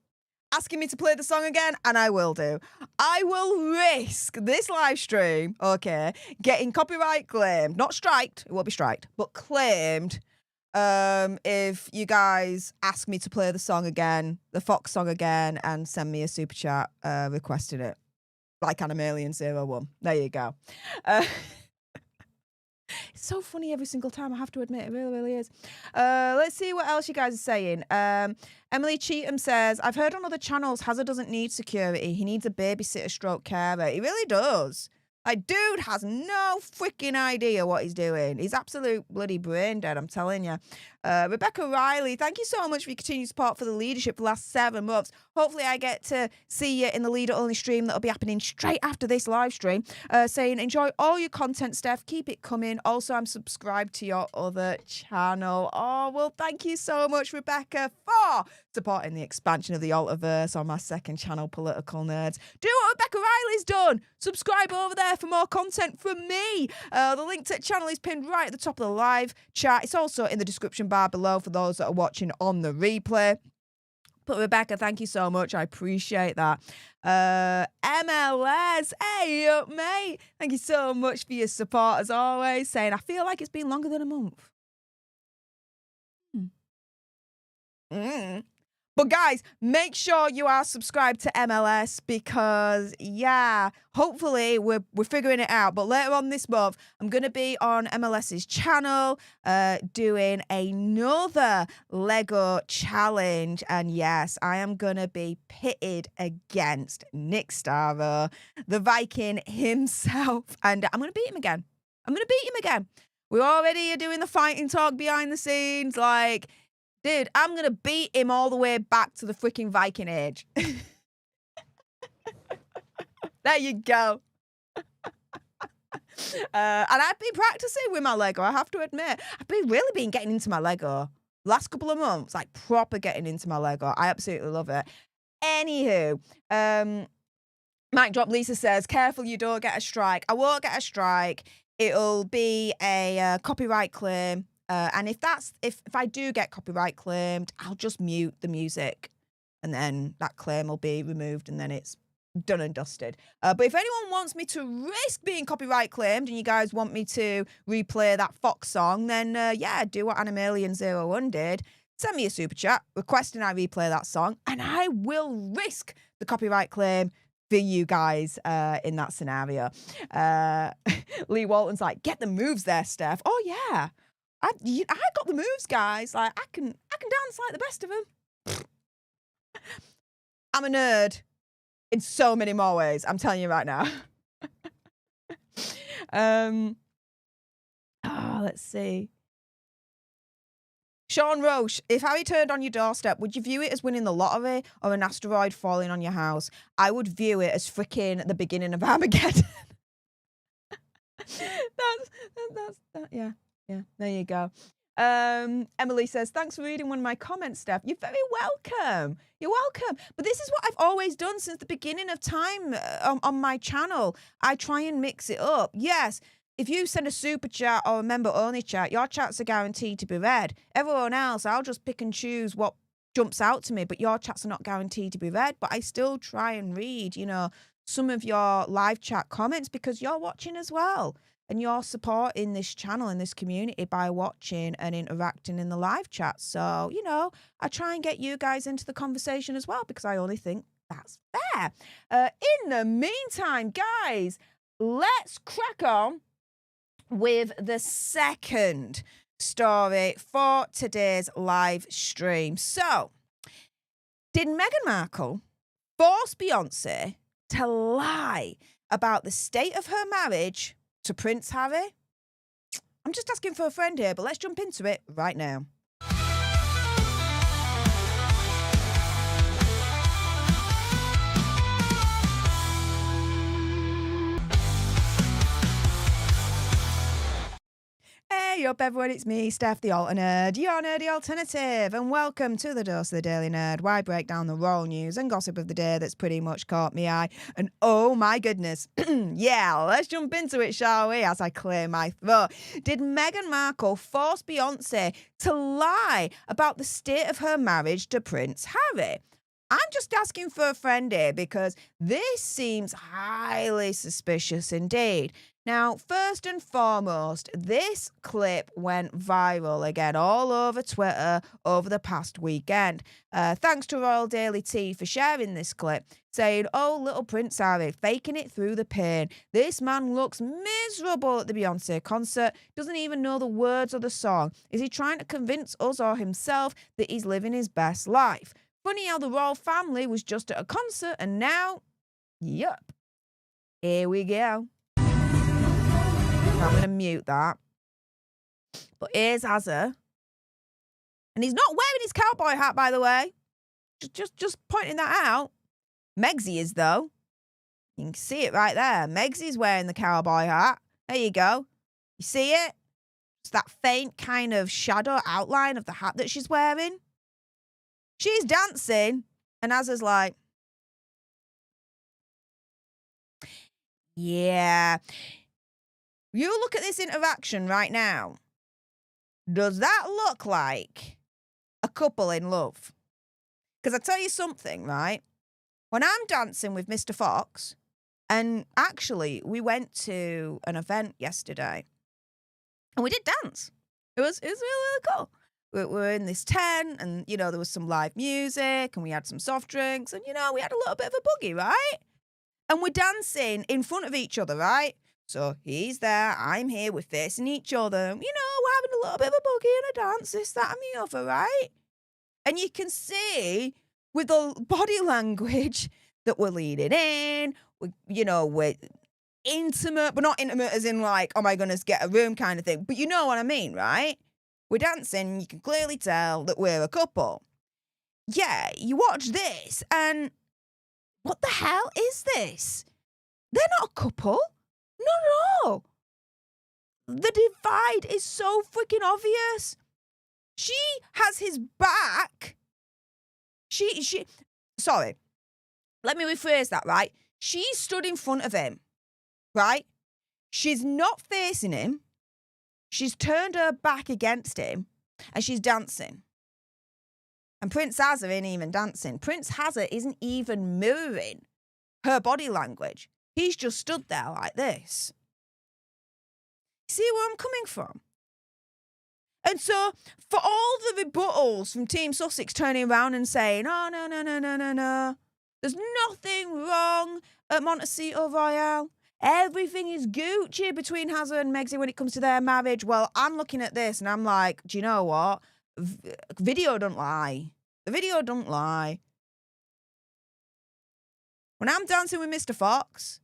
asking me to play the song again, and I will do. I will risk this live stream, okay, getting copyright claimed, not striked, it won't be striked, but claimed, if you guys ask me to play the song again, the Fox song again, and send me a super chat requesting it, like Animalion01. There you go. It's so funny every single time, I have to admit. It really, really is. Let's see what else you guys are saying. Emily Cheatham says, I've heard on other channels Hazza doesn't need security. He needs a babysitter stroke carer. He really does. Like, dude has no freaking idea what he's doing. He's absolute bloody brain dead, I'm telling you. Rebecca Riley, thank you so much for your continued support for the leadership for the last 7 months. Hopefully I get to see you in the leader-only stream that'll be happening straight after this live stream. Saying, enjoy all your content, Steph. Keep it coming. Also, I'm subscribed to your other channel. Oh, well, thank you so much, Rebecca, for supporting the expansion of the Altiverse on my second channel, Political Nerds. Do what Rebecca Riley's done. Subscribe over there for more content from me. The link to the channel is pinned right at the top of the live chat. It's also in the description bar below for those that are watching on the replay. But Rebecca, thank you so much. I appreciate that. MLS, hey up, mate. Thank you so much for your support as always. Saying, I feel like it's been longer than a month. But guys, make sure you are subscribed to MLS because, yeah, hopefully we're figuring it out. But later on this month, I'm going to be on MLS's channel doing another Lego challenge. And yes, I am going to be pitted against Nick Starro, the Viking himself. And I'm going to beat him again. We already are doing the fighting talk behind the scenes. Like, dude, I'm going to beat him all the way back to the freaking Viking age. There you go. And I've been practicing with my Lego, I have to admit. I've really been getting into my Lego. Last couple of months, like proper getting into my Lego. I absolutely love it. Anywho, Mike Drop Lisa says, careful you don't get a strike. I won't get a strike. It'll be a copyright claim. And if I do get copyright claimed, I'll just mute the music and then that claim will be removed and then it's done and dusted. But if anyone wants me to risk being copyright claimed and you guys want me to replay that Fox song, then yeah, do what Animalion01 did. Send me a super chat requesting I replay that song and I will risk the copyright claim for you guys in that scenario. Lee Walton's like, get the moves there, Steph. Oh, yeah. I got the moves, guys. Like I can dance like the best of them. I'm a nerd in so many more ways. I'm telling you right now. Let's see. Sean Roche, if Harry turned on your doorstep, would you view it as winning the lottery or an asteroid falling on your house? I would view it as freaking the beginning of Armageddon. Yeah. Yeah, there you go. Emily says, thanks for reading one of my comments, Steph. You're very welcome. You're welcome. But this is what I've always done since the beginning of time on my channel. I try and mix it up. Yes, if you send a super chat or a member-only chat, your chats are guaranteed to be read. Everyone else, I'll just pick and choose what jumps out to me, but your chats are not guaranteed to be read. But I still try and read, some of your live chat comments because you're watching as well. And you're supporting this channel and this community by watching and interacting in the live chat. So, I try and get you guys into the conversation as well because I only think that's fair. In the meantime, guys, let's crack on with the second story for today's live stream. So, did Meghan Markle force Beyonce to lie about the state of her marriage to Prince Harry? I'm just asking for a friend here, but let's jump into it right now. Hey up everyone, it's me, Stef the Alter Nerd, your nerdy alternative, and welcome to the Dose of the Daily Nerd, where I break down the royal news and gossip of the day that's pretty much caught me eye. And oh my goodness, yeah, let's jump into it, shall we, as I clear my throat. Did Meghan Markle force Beyonce to lie about the state of her marriage to Prince Harry? I'm just asking for a friend here because this seems highly suspicious indeed. Now, first and foremost, this clip went viral again all over Twitter over the past weekend. Thanks to Royal Daily Tea for sharing this clip, saying, "Oh, little Prince Harry, faking it through the pain. This man looks miserable at the Beyonce concert, doesn't even know the words of the song. Is he trying to convince us or himself that he's living his best life? Funny how the royal family was just at a concert and now, yup, here we go." I'm going to mute that. But here's Azza. And he's not wearing his cowboy hat, by the way. Just pointing that out. Megsy is, though. You can see it right there. Megsy's wearing the cowboy hat. There you go. You see it? It's that faint kind of shadow outline of the hat that she's wearing. She's dancing. And Azza's like, yeah. You look at this interaction right now. Does that look like a couple in love? Because I tell you something, right? When I'm dancing with Mr. Fox, and actually we went to an event yesterday, and we did dance. It was really, really cool. We were in this tent, and, there was some live music, and we had some soft drinks, and, we had a little bit of a boogie, right? And we're dancing in front of each other, right? So he's there, I'm here, we're facing each other. We're having a little bit of a boogie and a dance, this, that, and the other, right? And you can see with the body language that we're leaning in, we're intimate, but not intimate as in like, oh my goodness, get a room kind of thing. But you know what I mean, right? We're dancing, you can clearly tell that we're a couple. Yeah, you watch this, and what the hell is this? They're not a couple. Not at all. The divide is so freaking obvious. She has his back. Sorry. Let me rephrase that, right? She stood in front of him, right? She's not facing him. She's turned her back against him, and she's dancing. And Prince Hazza ain't even dancing. Prince Hazza isn't even mirroring her body language. He's just stood there like this. See where I'm coming from? And so, for all the rebuttals from Team Sussex turning around and saying, oh, no, there's nothing wrong at Montecito Royale. Everything is Gucci between Hazza and Megsy when it comes to their marriage. Well, I'm looking at this and I'm like, do you know what? Video don't lie. The video don't lie. When I'm dancing with Mr. Fox,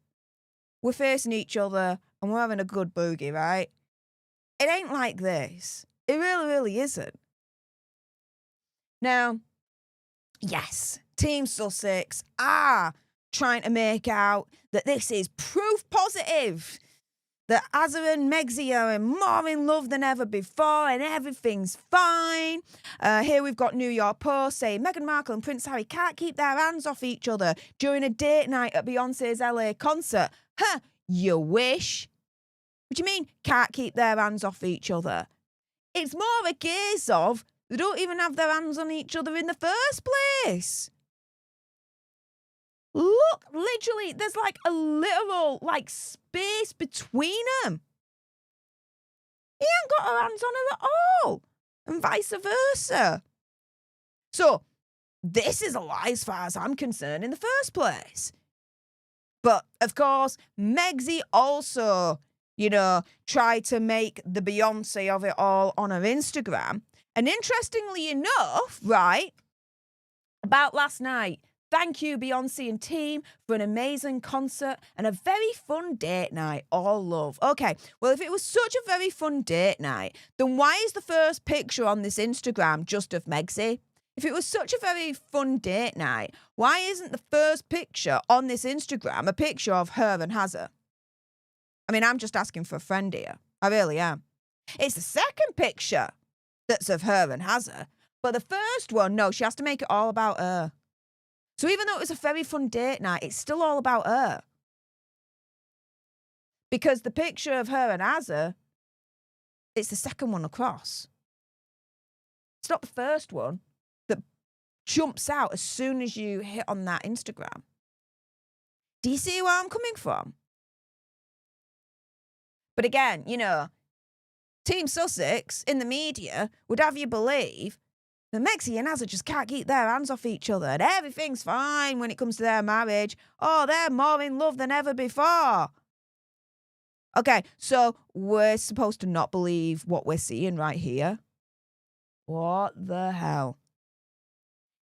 we're facing each other and we're having a good boogie, right? It ain't like this. It really, really isn't. Now, yes, Team Sussex are trying to make out that this is proof positive that Hazza and Megsy are more in love than ever before and everything's fine. Here we've got New York Post saying Meghan Markle and Prince Harry can't keep their hands off each other during a date night at Beyonce's LA concert. Huh, you wish. What do you mean, can't keep their hands off each other? It's more a case of they don't even have their hands on each other in the first place. Look, literally, there's like a literal, like, space between them. He ain't got her hands on her at all. And vice versa. So, this is a lie as far as I'm concerned in the first place. But, of course, Megzy also, tried to make the Beyonce of it all on her Instagram. And interestingly enough, right, about last night, thank you, Beyonce and team, for an amazing concert and a very fun date night. All love. Okay, well, if it was such a very fun date night, then why is the first picture on this Instagram just of Megzy? If it was such a very fun date night, why isn't the first picture on this Instagram a picture of her and Hazza? I mean, I'm just asking for a friend here. I really am. It's the second picture that's of her and Hazza, but the first one, no, she has to make it all about her. So even though it was a very fun date night, it's still all about her. Because the picture of her and Hazza, it's the second one across. It's not the first one that jumps out as soon as you hit on that Instagram. Do you see where I'm coming from? But again, Team Sussex in the media would have you believe that Megzy and Hazza just can't keep their hands off each other and everything's fine when it comes to their marriage. Oh, they're more in love than ever before. Okay, so we're supposed to not believe what we're seeing right here. What the hell?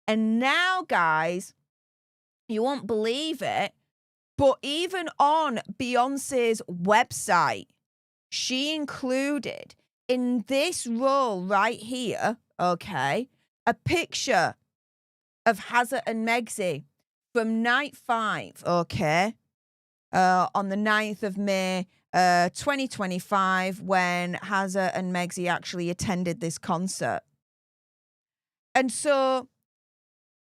And now, guys, you won't believe it, but even on Beyonce's website, she included in this roll right here, okay, a picture of Hazza and Megzy from night 5, okay, on the 9th of May, 2025, when Hazza and Megzy actually attended this concert. And so,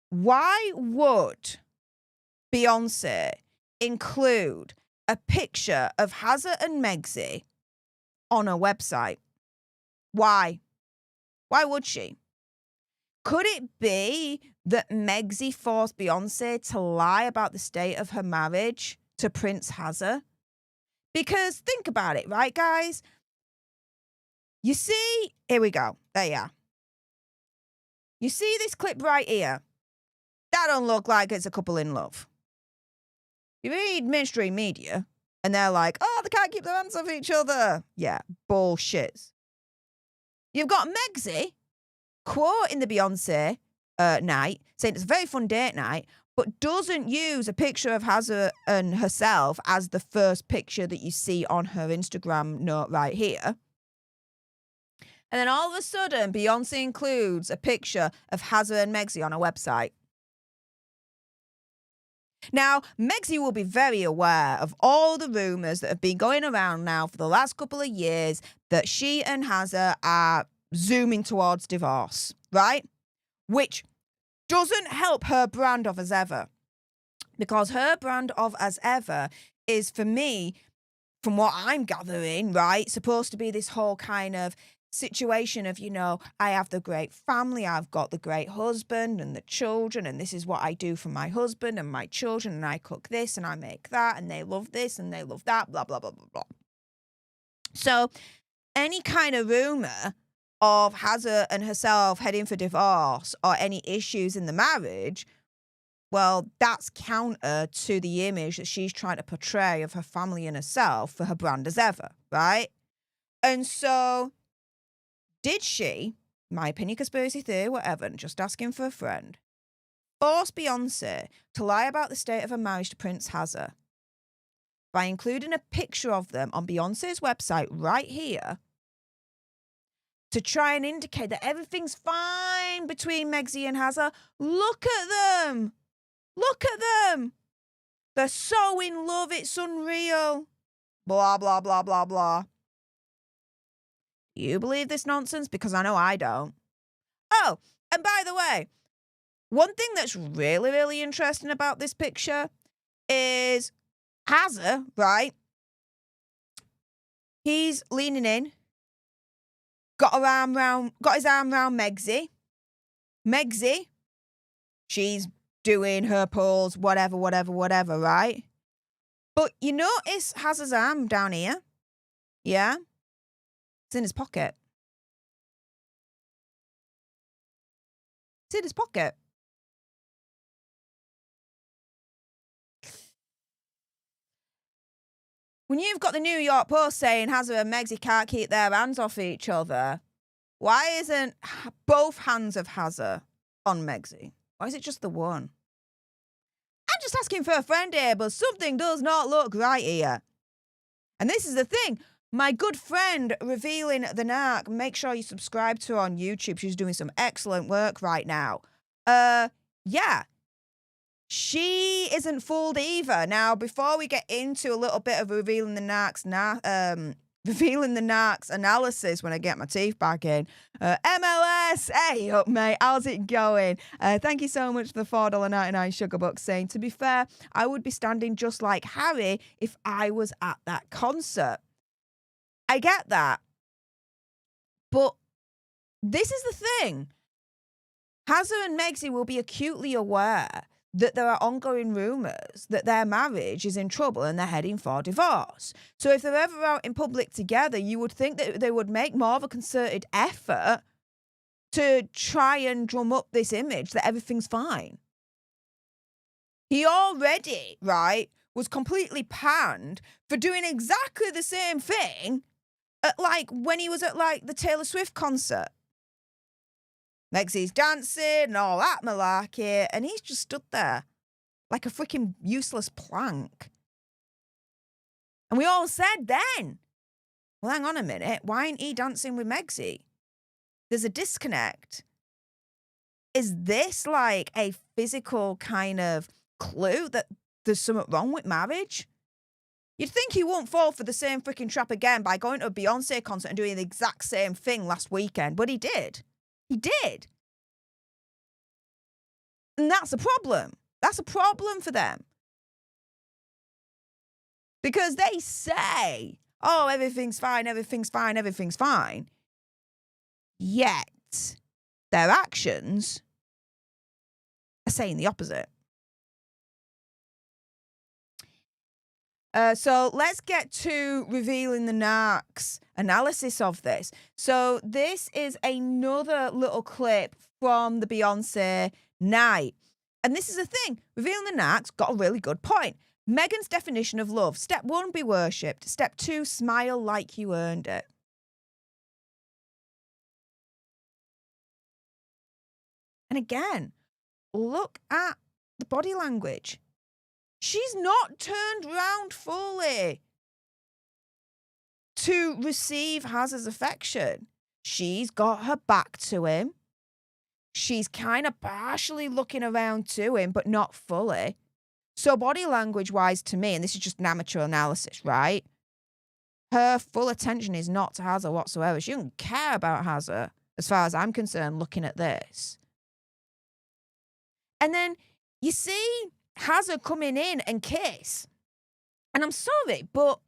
why would Beyonce include a picture of Hazza and Megzy on her website? Why? Why would she? Could it be that Megzy forced Beyonce to lie about the state of her marriage to Prince Hazza? Because think about it, right, guys? You see, here we go. There you are. You see this clip right here? That don't look like it's a couple in love. You read mainstream media, and they're like, oh, they can't keep their hands off each other. Yeah, bullshit. You've got Megzy quoting the Beyonce night, saying it's a very fun date night, but doesn't use a picture of Hazza and herself as the first picture that you see on her Instagram note right here. And then all of a sudden, Beyonce includes a picture of Hazza and Megzy on her website. Now, Megzy will be very aware of all the rumours that have been going around now for the last couple of years that she and Hazza are zooming towards divorce, right? Which doesn't help her brand of As Ever. Because her brand of As Ever is, for me, from what I'm gathering, right, supposed to be this whole kind of situation of, I have the great family, I've got the great husband and the children, and this is what I do for my husband and my children, and I cook this and I make that, and they love this and they love that, blah, blah, blah, blah, blah. So any kind of rumour of Hazza and herself heading for divorce or any issues in the marriage, well, that's counter to the image that she's trying to portray of her family and herself for her brand As Ever, right? And so, did she, my opinion, conspiracy theory, whatever, and just asking for a friend, force Beyonce to lie about the state of her marriage to Prince Hazza by including a picture of them on Beyonce's website right here to try and indicate that everything's fine between Megzy and Hazza? Look at them. Look at them. They're so in love, it's unreal. Blah, blah, blah, blah, blah. You believe this nonsense? Because I know I don't. Oh, and by the way, one thing that's really, really interesting about this picture is Hazza, right? He's leaning in, got his arm round Megzy. Megzy, she's doing her pulls, whatever, right? But you notice has his arm down here. Yeah? It's in his pocket. It's in his pocket. When you've got the New York Post saying Hazza and Megzy can't keep their hands off each other, why isn't both hands of Hazza on Megzy? Why is it just the one? I'm just asking for a friend here, but something does not look right here. And this is the thing. My good friend, Revealing the Narc, make sure you subscribe to her on YouTube. She's doing some excellent work right now. Yeah. She isn't fooled either. Now, before we get into a little bit of Revealing the Narc's analysis when I get my teeth back in, MLS, hey up, mate, how's it going? Thank you so much for the $4.99 sugar bucks, saying, to be fair, I would be standing just like Harry if I was at that concert. I get that. But this is the thing. Hazza and Megzy will be acutely aware that there are ongoing rumours that their marriage is in trouble and they're heading for divorce. So if they're ever out in public together, you would think that they would make more of a concerted effort to try and drum up this image that everything's fine. He already, right, was completely panned for doing exactly the same thing at, like, when he was at, like, the Taylor Swift concert. Megzy's dancing and all that malarkey, and he's just stood there like a freaking useless plank. And we all said then, well, hang on a minute, why ain't he dancing with Megzy? There's a disconnect. Is this like a physical kind of clue that there's something wrong with marriage? You'd think he won't fall for the same freaking trap again by going to a Beyonce concert and doing the exact same thing last weekend, but he did. He did. And that's a problem. That's a problem for them. Because they say, oh, everything's fine, everything's fine, everything's fine. Yet, their actions are saying the opposite. So let's get to Revealing the Narc's analysis of this. So this is another little clip from the Beyonce night. And this is the thing. Revealing the Narc's got a really good point. Meghan's definition of love. Step 1, be worshipped. Step 2, smile like you earned it. And again, look at the body language. She's not turned round fully to receive Hazza's affection. She's got her back to him. She's kind of partially looking around to him, but not fully. So body language-wise to me, and this is just an amateur analysis, right? Her full attention is not to Hazza whatsoever. She doesn't care about Hazza, as far as I'm concerned, looking at this. And then you see Hazza coming in and kiss. And I'm sorry, but...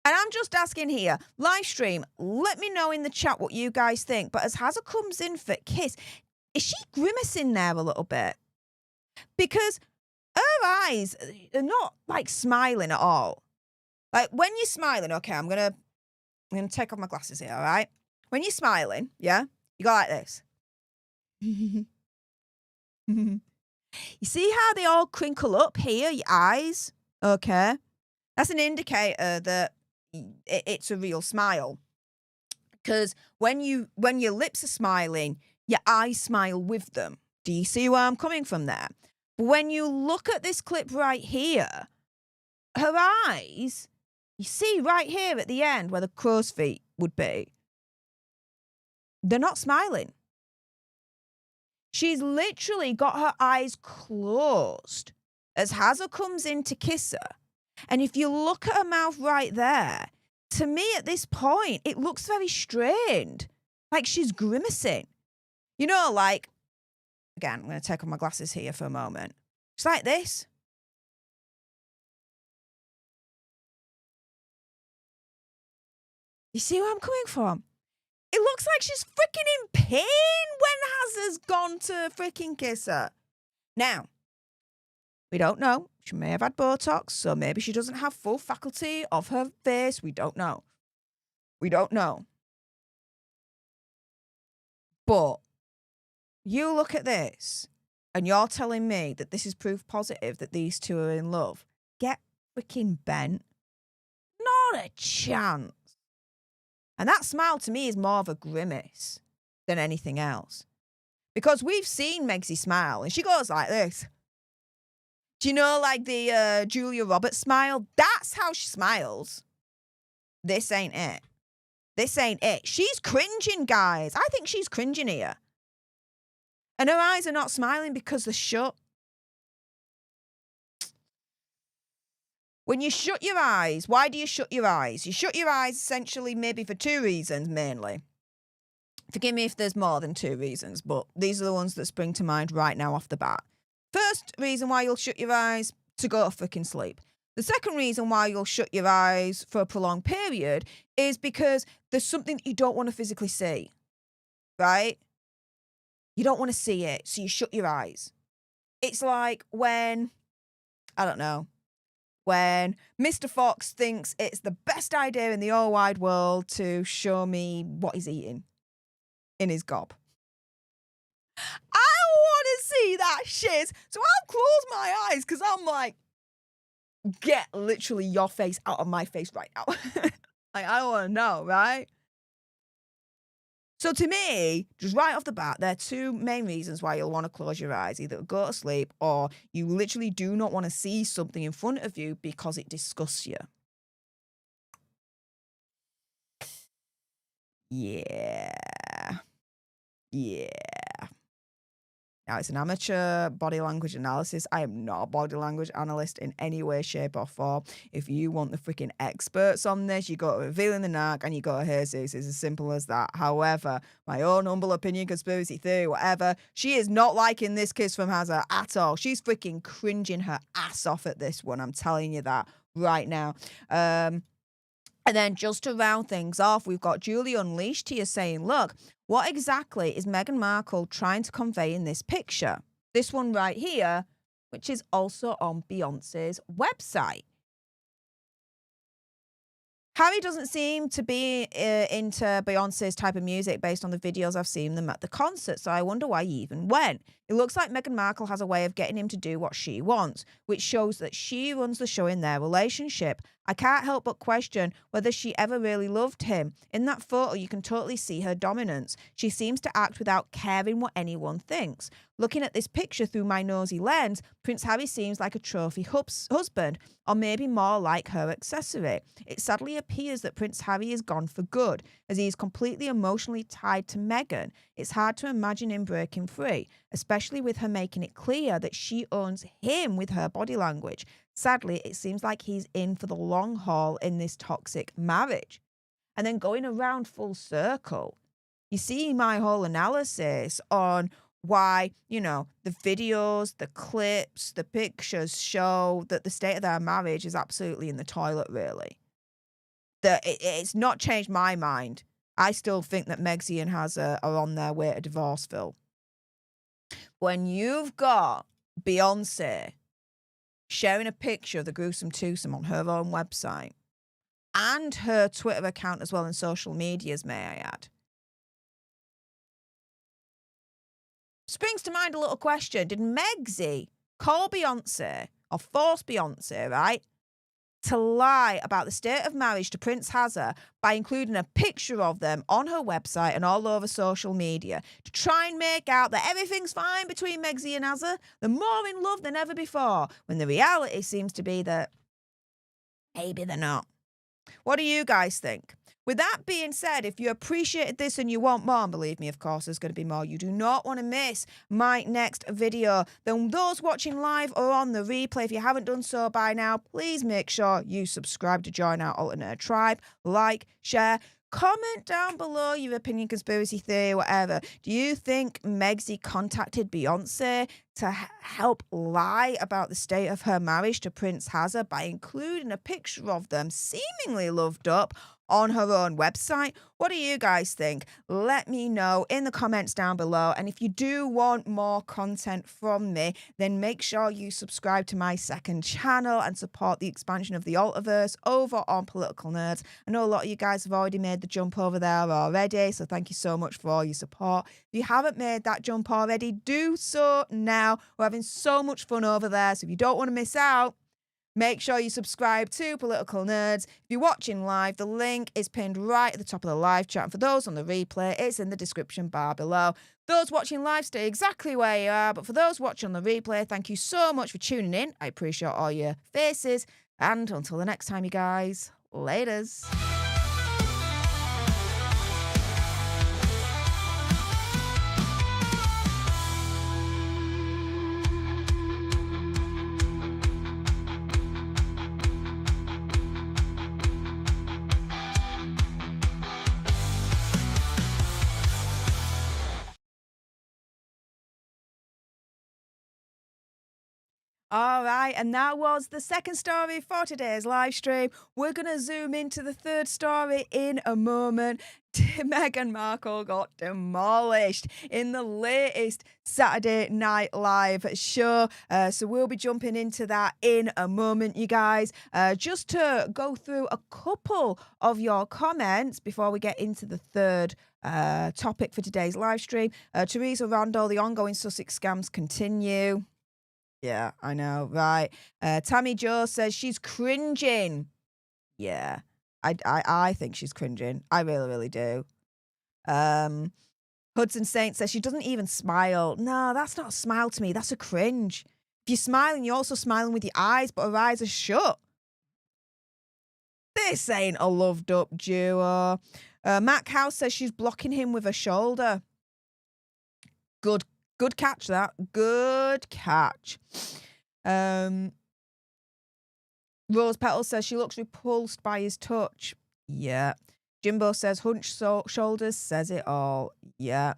And I'm just asking here, live stream, let me know in the chat what you guys think. But as Hazza comes in for kiss, is she grimacing there a little bit? Because her eyes are not, like, smiling at all. Like, when you're smiling, okay, I'm gonna take off my glasses here, all right? When you're smiling, yeah, you go like this. You see how they all crinkle up here, your eyes? Okay. That's an indicator that it's a real smile. Because when your lips are smiling, your eyes smile with them. Do you see where I'm coming from there? But when you look at this clip right here, her eyes, you see right here at the end where the crow's feet would be, they're not smiling. She's literally got her eyes closed as Hazza comes in to kiss her. And if you look at her mouth right there, to me at this point, it looks very strained. Like she's grimacing. You know, like, again, I'm going to take off my glasses here for a moment. It's like this. You see where I'm coming from? It looks like she's freaking in pain when Hazard's gone to freaking kiss her. Now, we don't know. She may have had Botox, so maybe she doesn't have full faculty of her face. We don't know. We don't know. But you look at this and you're telling me that this is proof positive that these two are in love. Get freaking bent. Not a chance. And that smile to me is more of a grimace than anything else. Because we've seen Megsy smile and she goes like this. Do you know, like the Julia Roberts smile? That's how she smiles. This ain't it. This ain't it. She's cringing, guys. I think she's cringing here. And her eyes are not smiling because they're shut. When you shut your eyes, why do you shut your eyes? You shut your eyes essentially maybe for two reasons mainly. Forgive me if there's more than two reasons, but these are the ones that spring to mind right now off the bat. First reason why you'll shut your eyes, to go to freaking sleep. The second reason why you'll shut your eyes for a prolonged period is because there's something that you don't want to physically see, right? You don't want to see it, so you shut your eyes. It's like when, I don't know, when Mr. Fox thinks it's the best idea in the whole wide world to show me what he's eating in his gob. I want to see that shit. So I'll close my eyes because I'm like, get literally your face out of my face right now. Like, I don't want to know, right? So to me, just right off the bat, there are two main reasons why you'll want to close your eyes. Either go to sleep or you literally do not want to see something in front of you because it disgusts you. Yeah. Now, it's an amateur body language analysis. I am not a body language analyst in any way, shape, or form. If you want the freaking experts on this, you go to Revealing the Narc and you go to Hey Sis. It's as simple as that. However, my own humble opinion, conspiracy theory, whatever, she is not liking this kiss from Hazard at all. She's freaking cringing her ass off at this one. I'm telling you that right now. And then just to round things off, we've got Julie Unleashed here saying, look, what exactly is Meghan Markle trying to convey in this picture? This one right here, which is also on Beyonce's website. Harry doesn't seem to be into Beyonce's type of music based on the videos I've seen them at the concert, so I wonder why he even went. It looks like Meghan Markle has a way of getting him to do what she wants, which shows that she runs the show in their relationship. I can't help but question whether she ever really loved him. In that photo, you can totally see her dominance. She seems to act without caring what anyone thinks. Looking at this picture through my nosy lens, Prince Harry seems like a trophy husband, or maybe more like her accessory. It sadly appears that Prince Harry is gone for good, as he is completely emotionally tied to Meghan. It's hard to imagine him breaking free, especially with her making it clear that she owns him with her body language. Sadly, it seems like he's in for the long haul in this toxic marriage. And then going around full circle, you see my whole analysis on why, you know, the videos, the clips, the pictures show that the state of their marriage is absolutely in the toilet, really. It's not changed my mind. I still think that Megsy and Hazard are on their way to Divorceville. When you've got Beyonce sharing a picture of the gruesome twosome on her own website and her Twitter account as well, and social medias, may I add, springs to mind a little question. Did Megsy call Beyonce or force Beyonce, right, to lie about the state of marriage to Prince Hazard by including a picture of them on her website and all over social media to try and make out that everything's fine between Megsy and Hazard? They're more in love than ever before, when the reality seems to be that maybe they're not. What do you guys think? With that being said, if you appreciated this and you want more, and believe me, of course, there's going to be more. You do not want to miss my next video. Then those watching live or on the replay, if you haven't done so by now, please make sure you subscribe to join our alternate tribe. Like, share, comment down below your opinion, conspiracy theory, whatever. Do you think Megsy contacted Beyonce to help lie about the state of her marriage to Prince Hazard by including a picture of them seemingly loved up? on her own website. What do you guys think? Let me know in the comments down below. And if you do want more content from me, then make sure you subscribe to my second channel and support the expansion of the Altiverse over on Political Nerds. I know a lot of you guys have already made the jump over there already, so thank you so much for all your support. If you haven't made that jump already, do so now. We're having so much fun over there, so if you don't want to miss out, make sure you subscribe to Political Nerds. If you're watching live, the link is pinned right at the top of the live chat. And for those on the replay, it's in the description bar below. Those watching live stay exactly where you are. But for those watching on the replay, thank you so much for tuning in. I appreciate all your faces. And until the next time, you guys, laters. All right, and that was the second story for today's live stream. We're going to zoom into the third story in a moment. Meghan Markle got demolished in the latest Saturday Night Live show. So we'll be jumping into that in a moment, you guys. Just to go through a couple of your comments before we get into the third topic for today's live stream. Teresa Randall, the ongoing Sussex scams continue. Yeah, I know, right. Tammy Jo says she's cringing. Yeah, I think she's cringing. I really, really do. Hudson Saint says she doesn't even smile. No, that's not a smile to me. That's a cringe. If you're smiling, you're also smiling with your eyes, but her eyes are shut. This ain't a loved up duo. Mac House says she's blocking him with her shoulder. Good catch, that. Good catch. Rose Petal says she looks repulsed by his touch. Yeah. Jimbo says hunched shoulders says it all. Yeah.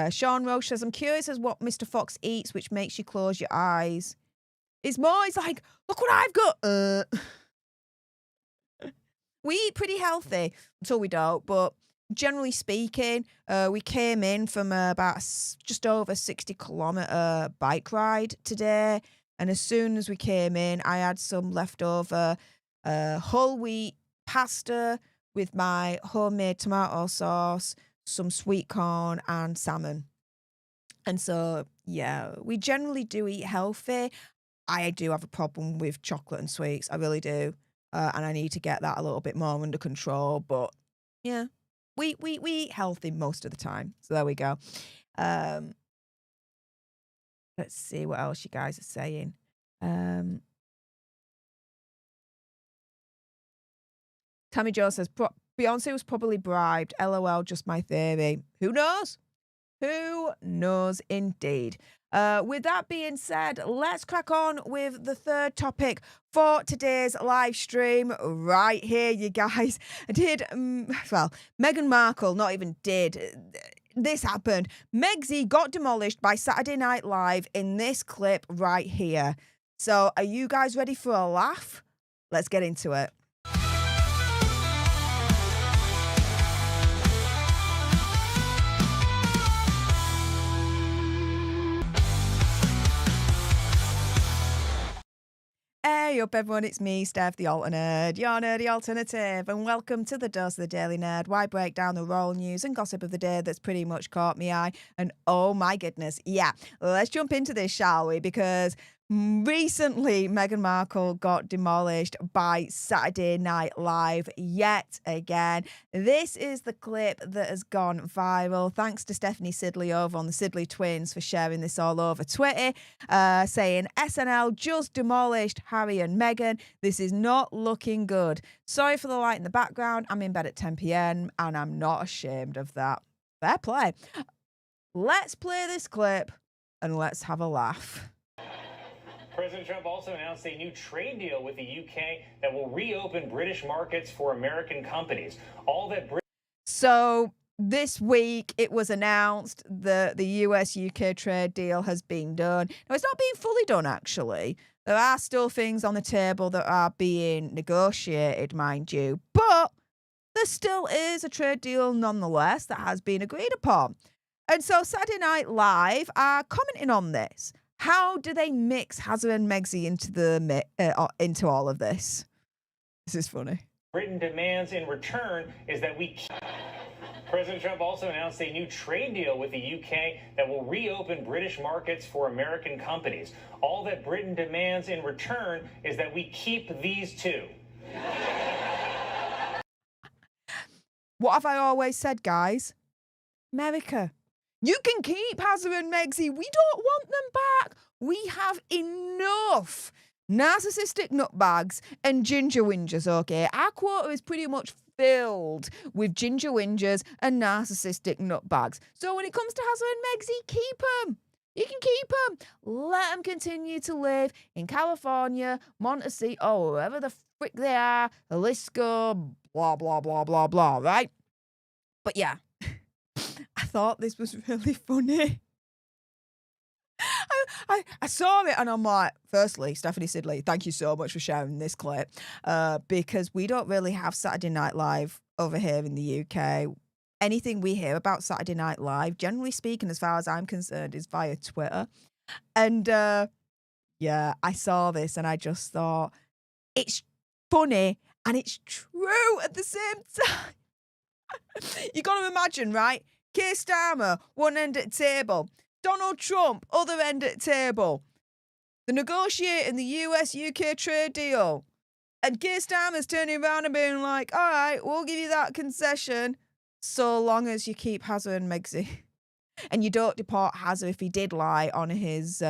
Sean Roche says, I'm curious as what Mr. Fox eats, which makes you close your eyes. It's like, look what I've got. We eat pretty healthy until we don't, but generally speaking, we came in from about just over 60-kilometer bike ride today. And as soon as we came in, I had some leftover whole wheat pasta with my homemade tomato sauce, some sweet corn and salmon. And so, yeah, we generally do eat healthy. I do have a problem with chocolate and sweets. I really do. And I need to get that a little bit more under control. But, yeah. We eat healthy most of the time. So there we go. Let's see what else you guys are saying. Tammy Jo says, Beyonce was probably bribed. LOL, just my theory. Who knows? Who knows indeed. With that being said, let's crack on with the third topic for today's live stream right here, you guys. Meghan Markle not even did. This happened. Megsy got demolished by Saturday Night Live in this clip right here. So are you guys ready for a laugh? Let's get into it. Hey up everyone, it's me, Stef, the Alternerd, your nerdy alternative, and welcome to the Dose of the Daily Nerd, where I break down the royal news and gossip of the day that's pretty much caught me eye. And oh my goodness, yeah, let's jump into this, shall we? Because recently Meghan Markle got demolished by Saturday Night Live yet again. This is the clip that has gone viral. Thanks to Stephanie Sidley over on the Sidley Twins for sharing this all over Twitter, saying SNL just demolished Harry and Meghan. This is not looking good. Sorry for the light in the background. I'm in bed at 10 p.m. and I'm not ashamed of that. Fair play. Let's play this clip and let's have a laugh. President Trump also announced a new trade deal with the UK that will reopen British markets for American companies. So this week it was announced that the US-UK trade deal has been done. Now, it's not being fully done, actually. There are still things on the table that are being negotiated, mind you. But there still is a trade deal nonetheless that has been agreed upon. And so Saturday Night Live are commenting on this. How do they mix Hazard and Megxi into all of this? This is funny. Britain demands in return is that we... President Trump also announced a new trade deal with the UK that will reopen British markets for American companies. All that Britain demands in return is that we keep these two. What have I always said, guys? America, you can keep Hazard and Megxi. We don't want them back. We have enough narcissistic nutbags and ginger whingers, okay? Our quota is pretty much filled with ginger whingers and narcissistic nutbags. So when it comes to Hazard and Megxi, keep them. You can keep them. Let them continue to live in California, Montecito, or wherever the frick they are. The list go, blah, blah, blah, blah, blah, right? But yeah, I thought this was really funny. I saw it and I'm like, firstly, Stephanie Sidley, thank you so much for sharing this clip, because we don't really have Saturday Night Live over here in the UK. Anything we hear about Saturday Night Live, generally speaking, as far as I'm concerned, is via Twitter. And yeah, I saw this and I just thought, it's funny and it's true at the same time. You got to imagine, right? Keir Starmer, one end at the table. Donald Trump, other end at the table. They're negotiating the US-UK trade deal. And Keir Starmer's turning around and being like, all right, we'll give you that concession so long as you keep Hazard and Megxi. And you don't deport Hazard if he did lie on his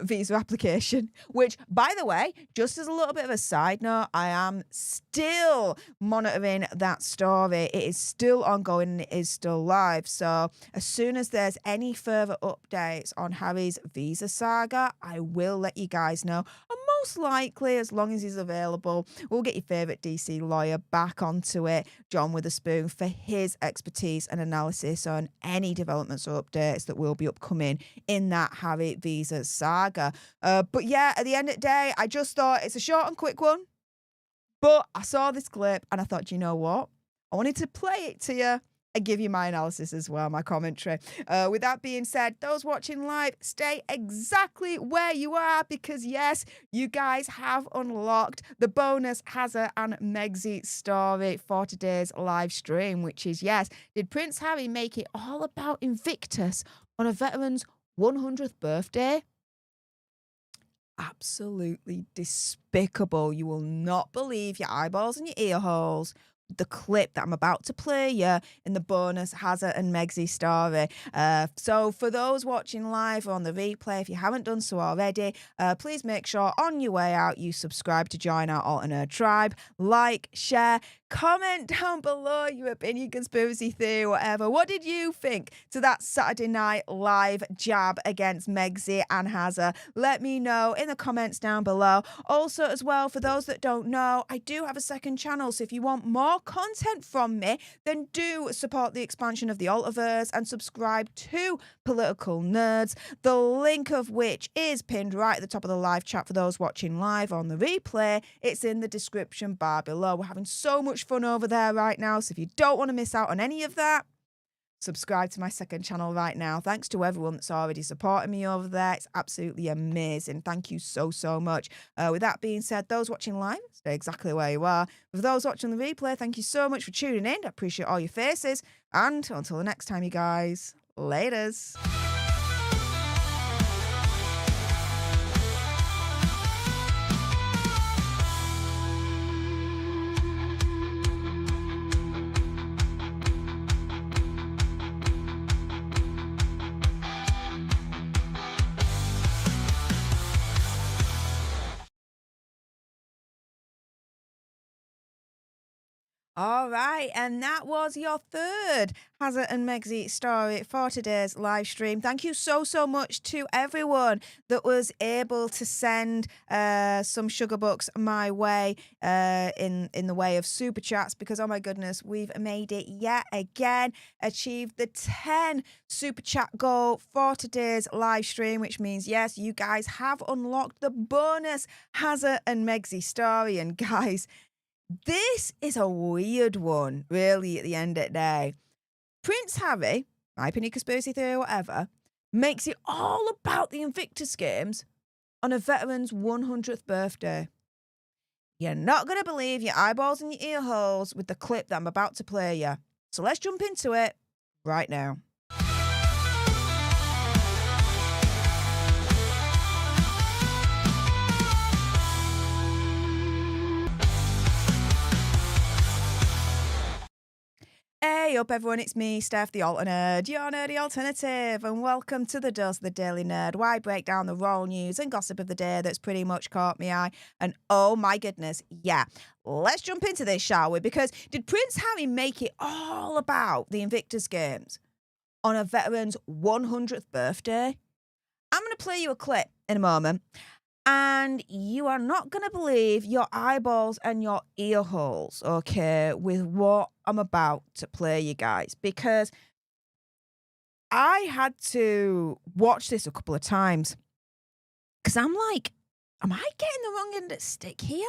visa application, which, by the way, just as a little bit of a side note, I am still monitoring that story. It is still ongoing and it is still live. So as soon as there's any further updates on Harry's visa saga, I will let you guys know. And most likely, as long as he's available, we'll get your favourite DC lawyer back onto it, John Witherspoon, for his expertise and analysis on any developments or updates that will be upcoming in that Harry visa saga. But yeah, at the end of the day, I just thought it's a short and quick one. But I saw this clip and I thought, you know what? I wanted to play it to you and give you my analysis as well, my commentary. With that being said, those watching live, stay exactly where you are because, yes, you guys have unlocked the bonus Hazard and Megxi story for today's live stream, which is, yes, did Prince Harry make it all about Invictus on a veteran's 100th birthday? Absolutely despicable. You will not believe your eyeballs and your ear holes. The clip that I'm about to play you in the bonus Hazard and Megxi story. So for those watching live or on the replay, if you haven't done so already, please make sure on your way out you subscribe to join our alternate tribe, like, share, comment down below your opinion, conspiracy theory, whatever. What did you think to that Saturday Night Live jab against Megxi and Hazard? Let me know in the comments down below. Also, as well, for those that don't know, I do have a second channel, so if you want more content from me, then do support the expansion of the Altiverse and subscribe to Political Nerds, the link of which is pinned right at the top of the live chat for those watching live on the replay. It's in the description bar below. We're having so much fun over there right now, so if you don't want to miss out on any of that, subscribe to my second channel right now. Thanks to everyone that's already supporting me over there. It's absolutely amazing. Thank you so, so much. With that being said, those watching live, stay exactly where you are. For those watching the replay, thank you so much for tuning in. I appreciate all your faces. And until the next time, you guys, laters. All right, and that was your third Hazard and Megxi story for today's live stream. Thank you so, so much to everyone that was able to send some sugar bucks my way in the way of super chats because, oh my goodness, we've made it yet again, achieved the 10 super chat goal for today's live stream, which means, yes, you guys have unlocked the bonus Hazard and Megxi story. And guys, This is a weird one, really, at the end of the day. Prince Harry, my opinion, conspiracy theory, whatever, makes it all about the Invictus Games on a veteran's 100th birthday. You're not going to believe your eyeballs and your ear holes with the clip that I'm about to play you. So let's jump into it right now. Hey up everyone, it's me, Stef, the alternate, your nerdy alternative, and welcome to the Dose of the Daily Nerd, where I break down the royal news and gossip of the day that's pretty much caught my eye. And oh my goodness, yeah, let's jump into this, shall we? Because did Prince Harry make it all about the Invictus Games on a veteran's 100th birthday? I'm going to play you a clip in a moment, and you are not going to believe your eyeballs and your ear holes, okay, with what I'm about to play you guys, because I had to watch this a couple of times because I'm like, am I getting the wrong end of the stick here?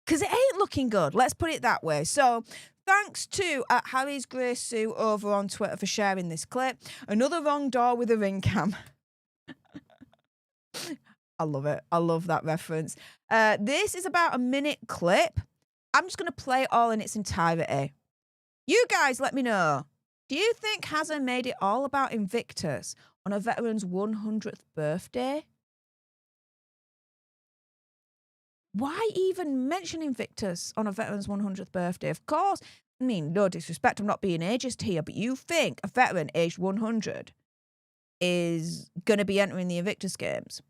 Because it ain't looking good. Let's put it that way. So thanks to Harry's Grey Suit over on Twitter for sharing this clip. Another wrong door with a ring cam. I love it. I love that reference. This is about a minute clip. I'm just going to play it all in its entirety. You guys let me know. Do you think Hazard made it all about Invictus on a veteran's 100th birthday? Why even mention Invictus on a veteran's 100th birthday? Of course, I mean, no disrespect, I'm not being ageist here, but you think a veteran aged 100 is going to be entering the Invictus Games?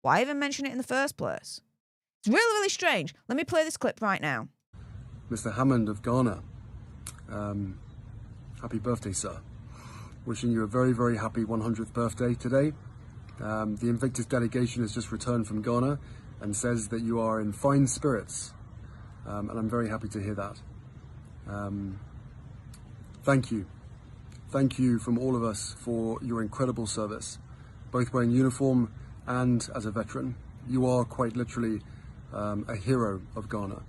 Why even mention it in the first place? It's really, really strange. Let me play this clip right now. Mr. Hammond of Ghana, happy birthday, sir. Wishing you a very, very happy 100th birthday today. The Invictus delegation has just returned from Ghana and says that you are in fine spirits, and I'm very happy to hear that. Thank you. Thank you from all of us for your incredible service, both wearing uniform and as a veteran. You are quite literally a hero of Ghana.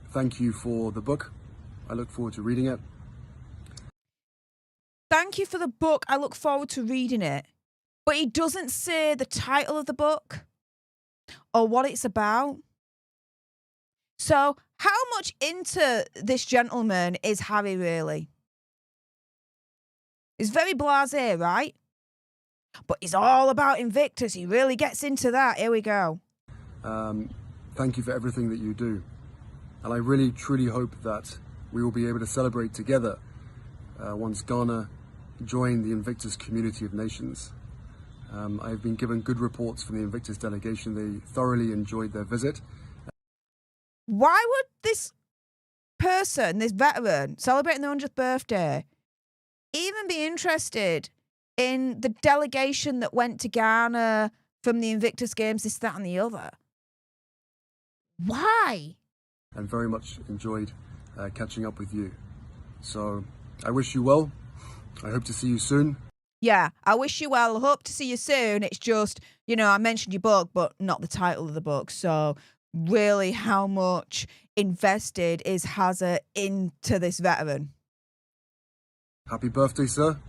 Thank you for the book. I look forward to reading it. Thank you for the book. I look forward to reading it. But he doesn't say the title of the book or what it's about. So how much into this gentleman is Harry really? He's very blasé, right? But he's all about Invictus. He really gets into that. Here we go. Thank you for everything that you do. And I really, truly hope that we will be able to celebrate together once Ghana join the Invictus community of nations. I've been given good reports from the Invictus delegation. They thoroughly enjoyed their visit. Why would this person, this veteran, celebrating their 100th birthday, even be interested in the delegation that went to Ghana from the Invictus Games, this, that, and the other? Why? And very much enjoyed catching up with you. So I wish you well. I hope to see you soon. Yeah, I wish you well. Hope to see you soon. It's just, you know, I mentioned your book, but not the title of the book. So really, how much invested is Hazard into this veteran? Happy birthday, sir,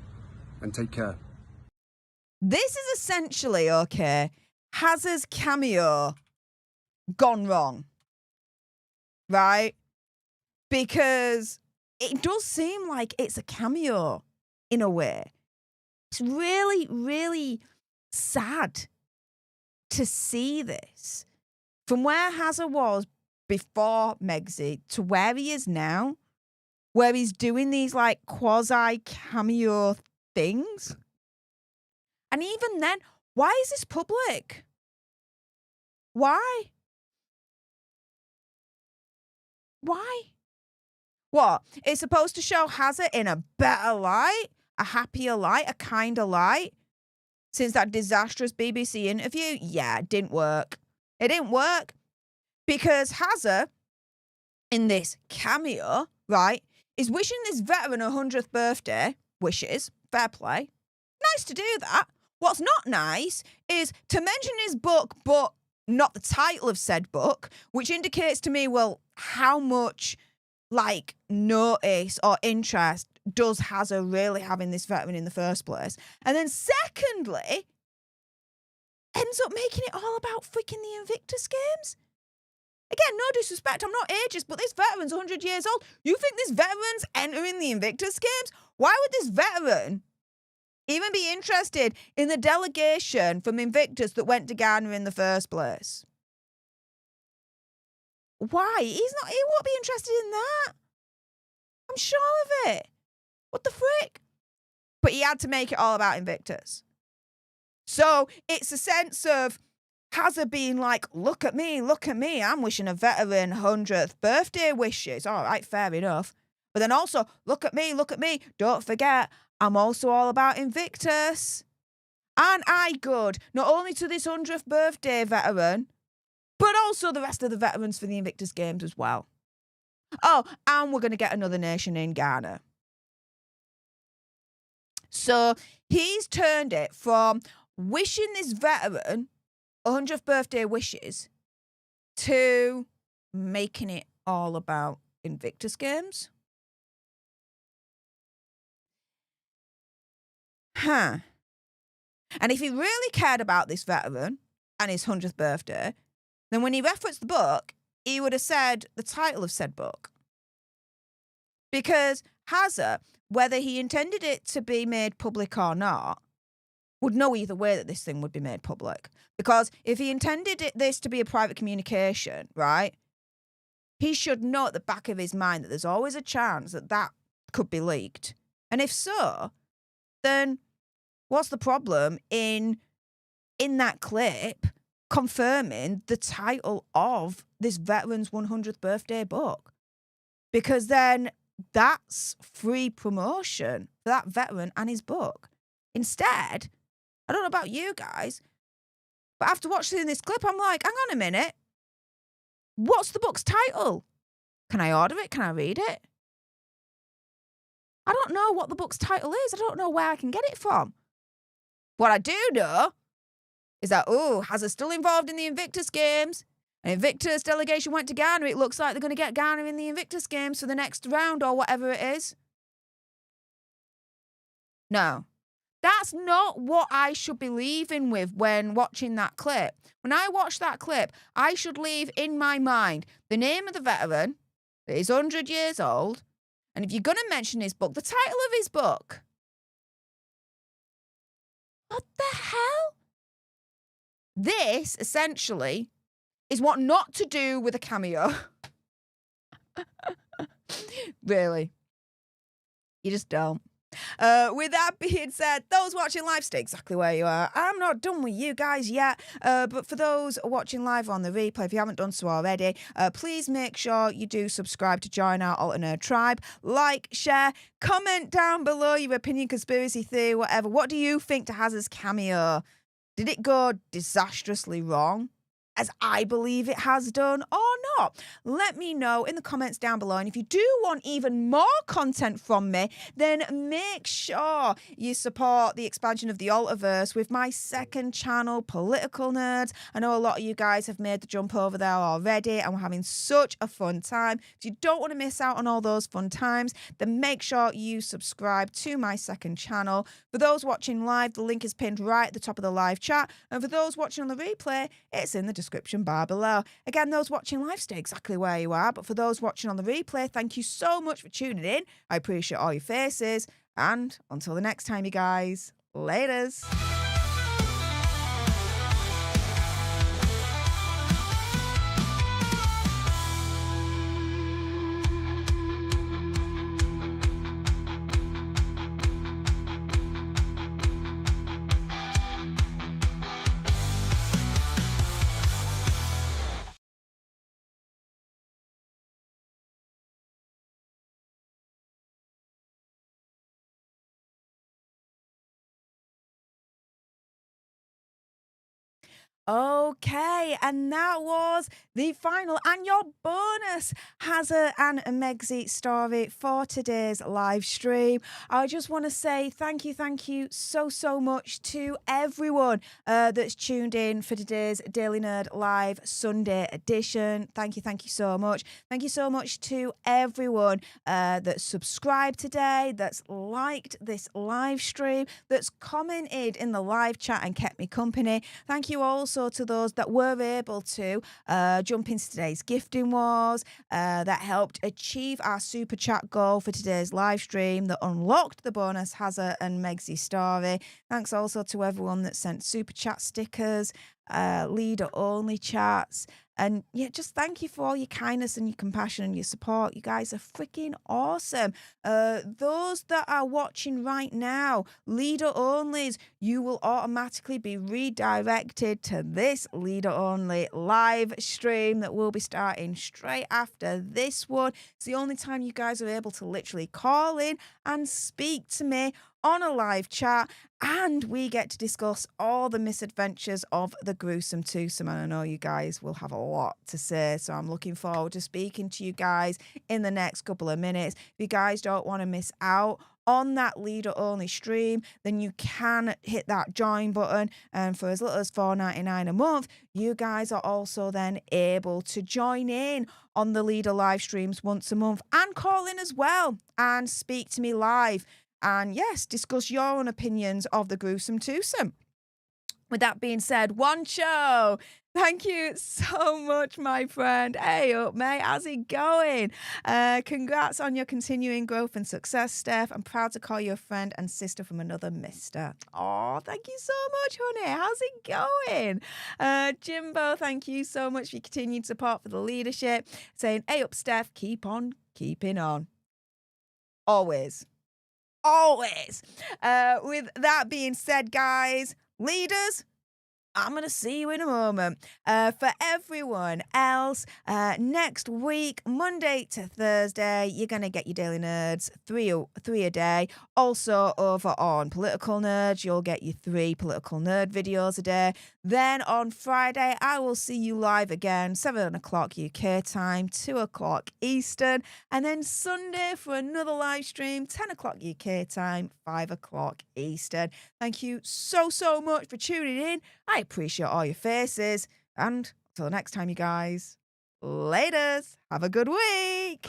and take care. This is essentially, okay, Hazard's cameo gone wrong, right? Because it does seem like it's a cameo in a way. It's really, really sad to see this. From where Hazard was before Megxit to where he is now, where he's doing these like quasi cameo things. And even then, why is this public? Why? Why? What? It's supposed to show Hazard in a better light, a happier light, a kinder light? Since that disastrous BBC interview? Yeah, it didn't work. It didn't work. Because Hazard, in this cameo, right, is wishing this veteran a 100th birthday. Wishes. Fair play. Nice to do that. What's not nice is to mention his book, but not the title of said book, which indicates to me, well, how much like notice or interest does Hazza really have in this veteran in the first place? And then secondly, ends up making it all about freaking the Invictus games. Again, no disrespect, I'm not ageist, but this veteran's 100 years old. You think this veteran's entering the Invictus games? Why would this veteran even be interested in the delegation from Invictus that went to Ghana in the first place? Why? He won't be interested in that. I'm sure of it. What the frick? But he had to make it all about Invictus. So it's a sense of Hazza being like, look at me, I'm wishing a veteran 100th birthday wishes. All right, fair enough. But then also, look at me, don't forget, I'm also all about Invictus. Aren't I good? Not only to this 100th birthday veteran, but also the rest of the veterans for the Invictus Games as well. Oh, and we're going to get another nation in Ghana. So he's turned it from wishing this veteran 100th birthday wishes to making it all about Invictus Games. And if he really cared about this veteran and his 100th birthday, then when he referenced the book, he would have said the title of said book. Because Hazza, whether he intended it to be made public or not, would know either way that this thing would be made public. Because if he intended this to be a private communication, right, he should know at the back of his mind that there's always a chance that that could be leaked. And if so, then what's the problem in that clip confirming the title of this veteran's 100th birthday book? Because then that's free promotion for that veteran and his book. Instead, I don't know about you guys, but after watching this clip, I'm like, hang on a minute. What's the book's title? Can I order it? Can I read it? I don't know what the book's title is. I don't know where I can get it from. What I do know is that, Hazza's still involved in the Invictus Games. An Invictus delegation went to Ghana. It looks like they're going to get Ghana in the Invictus Games for the next round or whatever it is. No. That's not what I should be leaving with when watching that clip. When I watch that clip, I should leave in my mind the name of the veteran, that he's 100 years old, and if you're going to mention his book, the title of his book. What the hell? This, essentially, is what not to do with a cameo. Really. You just don't. With that being said, those watching live, stay exactly where you are. I'm not done with you guys yet, but for those watching live on the replay, if you haven't done so already, please make sure you do subscribe to join our alternate tribe. Like, share, comment down below your opinion, conspiracy theory, whatever. What do you think to Hazza's cameo? Did it go disastrously wrong, as I believe it has done, or not? Let me know in the comments down below. And if you do want even more content from me, then make sure you support the expansion of the Altaverse with my second channel, Political Nerds. I know a lot of you guys have made the jump over there already, and we're having such a fun time. If you don't want to miss out on all those fun times, then make sure you subscribe to my second channel. For those watching live, the link is pinned right at the top of the live chat. And for those watching on the replay, it's in the description bar below. Again, those watching live, stay exactly where you are, but for those watching on the replay, thank you so much for tuning in. I appreciate all your faces, and until the next time, you guys, laters. Okay, and that was the final and your bonus Hazza and Megzi story for today's live stream. I just want to say thank you so much to everyone that's tuned in for today's Daily Nerd Live Sunday edition. Thank you so much. Thank you so much to everyone that's subscribed today, that's liked this live stream, that's commented in the live chat and kept me company. Thank you also to those that were able to jump into today's gifting wars that helped achieve our super chat goal for today's live stream that unlocked the bonus Hazza and Megzi story. Thanks also to everyone that sent super chat stickers, leader only chats, and yeah, just thank you for all your kindness and your compassion and your support. You guys are freaking awesome. Those that are watching right now, leader onlys, you will automatically be redirected to this leader only live stream that will be starting straight after this one. It's the only time you guys are able to literally call in and speak to me on a live chat, and we get to discuss all the misadventures of the gruesome twosome. And I know you guys will have a lot to say, so I'm looking forward to speaking to you guys in the next couple of minutes. If you guys don't want to miss out on that leader only stream, then you can hit that join button, and for as little as $4.99 a month, you guys are also then able to join in on the leader live streams once a month and call in as well and speak to me live. And yes, discuss your own opinions of the gruesome twosome. With that being said, one show. Thank you so much, my friend. Hey up, mate. How's it going? Congrats on your continuing growth and success, Stef. I'm proud to call you a friend and sister from another mister. Oh, thank you so much, honey. How's it going? Jimbo, thank you so much for your continued support for the leadership. Saying, hey up, Stef. Keep on keeping on. Always. With that being said, guys, leaders, I'm going to see you in a moment. For everyone else, next week, Monday to Thursday, you're going to get your Daily Nerds, three a day. Also, over on Political Nerds, you'll get your 3 Political Nerd videos a day. Then on Friday, I will see you live again, 7 o'clock UK time, 2 o'clock Eastern. And then Sunday for another live stream, 10 o'clock UK time, 5 o'clock Eastern. Thank you so much for tuning in. I appreciate all your faces. And until next time, you guys, laters. Have a good week.